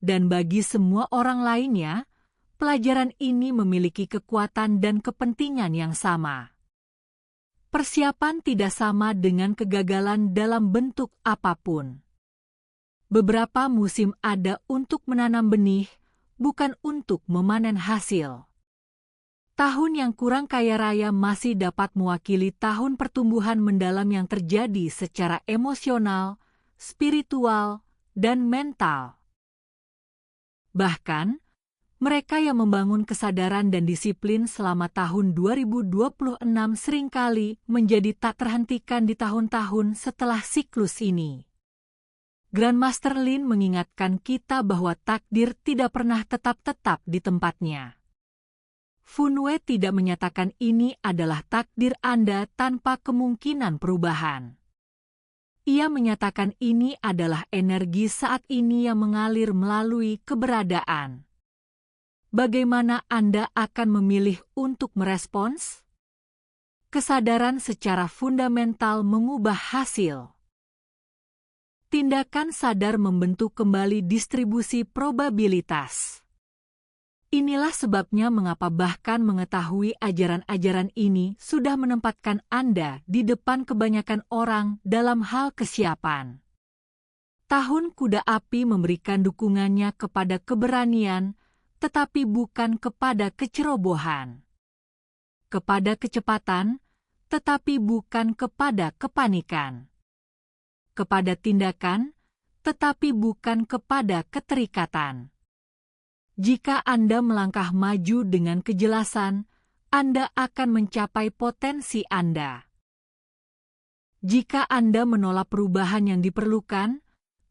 Dan bagi semua orang lainnya, pelajaran ini memiliki kekuatan dan kepentingan yang sama. Persiapan tidak sama dengan kegagalan dalam bentuk apapun. Beberapa musim ada untuk menanam benih, bukan untuk memanen hasil. Tahun yang kurang kaya raya masih dapat mewakili tahun pertumbuhan mendalam yang terjadi secara emosional, spiritual, dan mental. Bahkan, mereka yang membangun kesadaran dan disiplin selama tahun 2026 seringkali menjadi tak terhentikan di tahun-tahun setelah siklus ini. Grandmaster Lin mengingatkan kita bahwa takdir tidak pernah tetap-tetap di tempatnya. Funwei tidak menyatakan ini adalah takdir Anda tanpa kemungkinan perubahan. Ia menyatakan ini adalah energi saat ini yang mengalir melalui keberadaan. Bagaimana Anda akan memilih untuk merespons? Kesadaran secara fundamental mengubah hasil. Tindakan sadar membentuk kembali distribusi probabilitas. Inilah sebabnya mengapa bahkan mengetahui ajaran-ajaran ini sudah menempatkan Anda di depan kebanyakan orang dalam hal kesiapan. Tahun Kuda Api memberikan dukungannya kepada keberanian, tetapi bukan kepada kecerobohan. Kepada kecepatan, tetapi bukan kepada kepanikan. Kepada tindakan, tetapi bukan kepada keterikatan. Jika Anda melangkah maju dengan kejelasan, Anda akan mencapai potensi Anda. Jika Anda menolak perubahan yang diperlukan,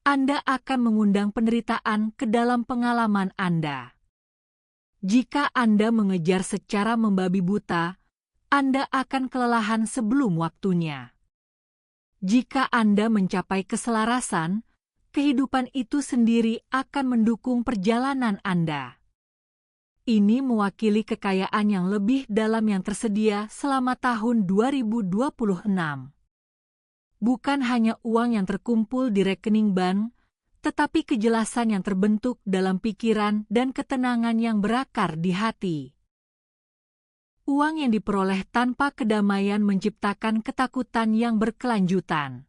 Anda akan mengundang penderitaan ke dalam pengalaman Anda. Jika Anda mengejar secara membabi buta, Anda akan kelelahan sebelum waktunya. Jika Anda mencapai keselarasan, kehidupan itu sendiri akan mendukung perjalanan Anda. Ini mewakili kekayaan yang lebih dalam yang tersedia selama tahun 2026. Bukan hanya uang yang terkumpul di rekening bank, tetapi kejelasan yang terbentuk dalam pikiran dan ketenangan yang berakar di hati. Uang yang diperoleh tanpa kedamaian menciptakan ketakutan yang berkelanjutan.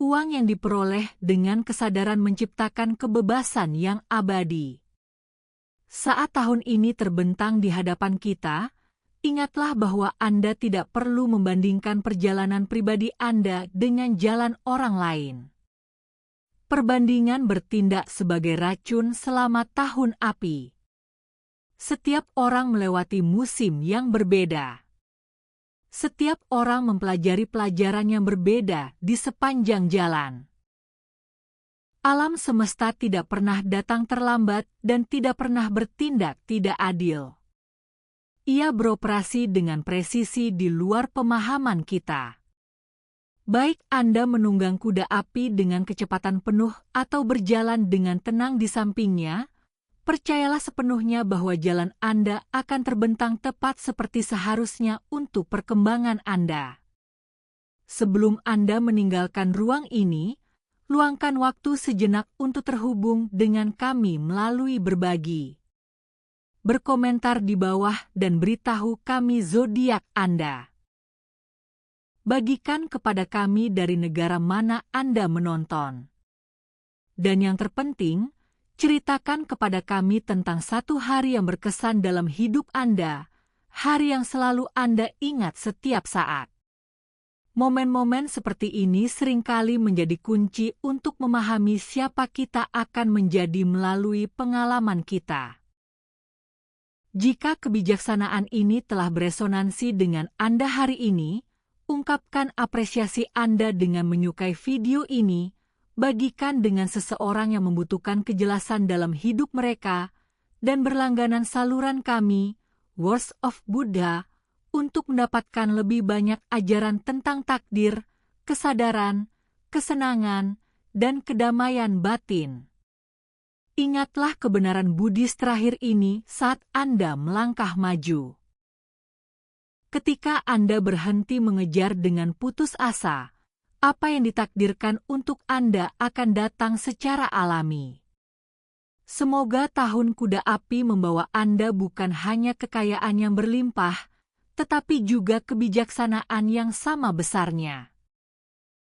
Uang yang diperoleh dengan kesadaran menciptakan kebebasan yang abadi. Saat tahun ini terbentang di hadapan kita, ingatlah bahwa Anda tidak perlu membandingkan perjalanan pribadi Anda dengan jalan orang lain. Perbandingan bertindak sebagai racun selama tahun api. Setiap orang melewati musim yang berbeda. Setiap orang mempelajari pelajaran yang berbeda di sepanjang jalan. Alam semesta tidak pernah datang terlambat dan tidak pernah bertindak tidak adil. Ia beroperasi dengan presisi di luar pemahaman kita. Baik Anda menunggang kuda api dengan kecepatan penuh atau berjalan dengan tenang di sampingnya, percayalah sepenuhnya bahwa jalan Anda akan terbentang tepat seperti seharusnya untuk perkembangan Anda. Sebelum Anda meninggalkan ruang ini, luangkan waktu sejenak untuk terhubung dengan kami melalui berbagi. Berkomentar di bawah dan beritahu kami zodiak Anda. Bagikan kepada kami dari negara mana Anda menonton. Dan yang terpenting, ceritakan kepada kami tentang satu hari yang berkesan dalam hidup Anda, hari yang selalu Anda ingat setiap saat. Momen-momen seperti ini seringkali menjadi kunci untuk memahami siapa kita akan menjadi melalui pengalaman kita. Jika kebijaksanaan ini telah beresonansi dengan Anda hari ini, ungkapkan apresiasi Anda dengan menyukai video ini, bagikan dengan seseorang yang membutuhkan kejelasan dalam hidup mereka, dan berlangganan saluran kami, Words of Buddha, untuk mendapatkan lebih banyak ajaran tentang takdir, kesadaran, kesenangan, dan kedamaian batin. Ingatlah kebenaran Buddhis terakhir ini saat Anda melangkah maju. Ketika Anda berhenti mengejar dengan putus asa, apa yang ditakdirkan untuk Anda akan datang secara alami. Semoga tahun kuda api membawa Anda bukan hanya kekayaan yang berlimpah, tetapi juga kebijaksanaan yang sama besarnya.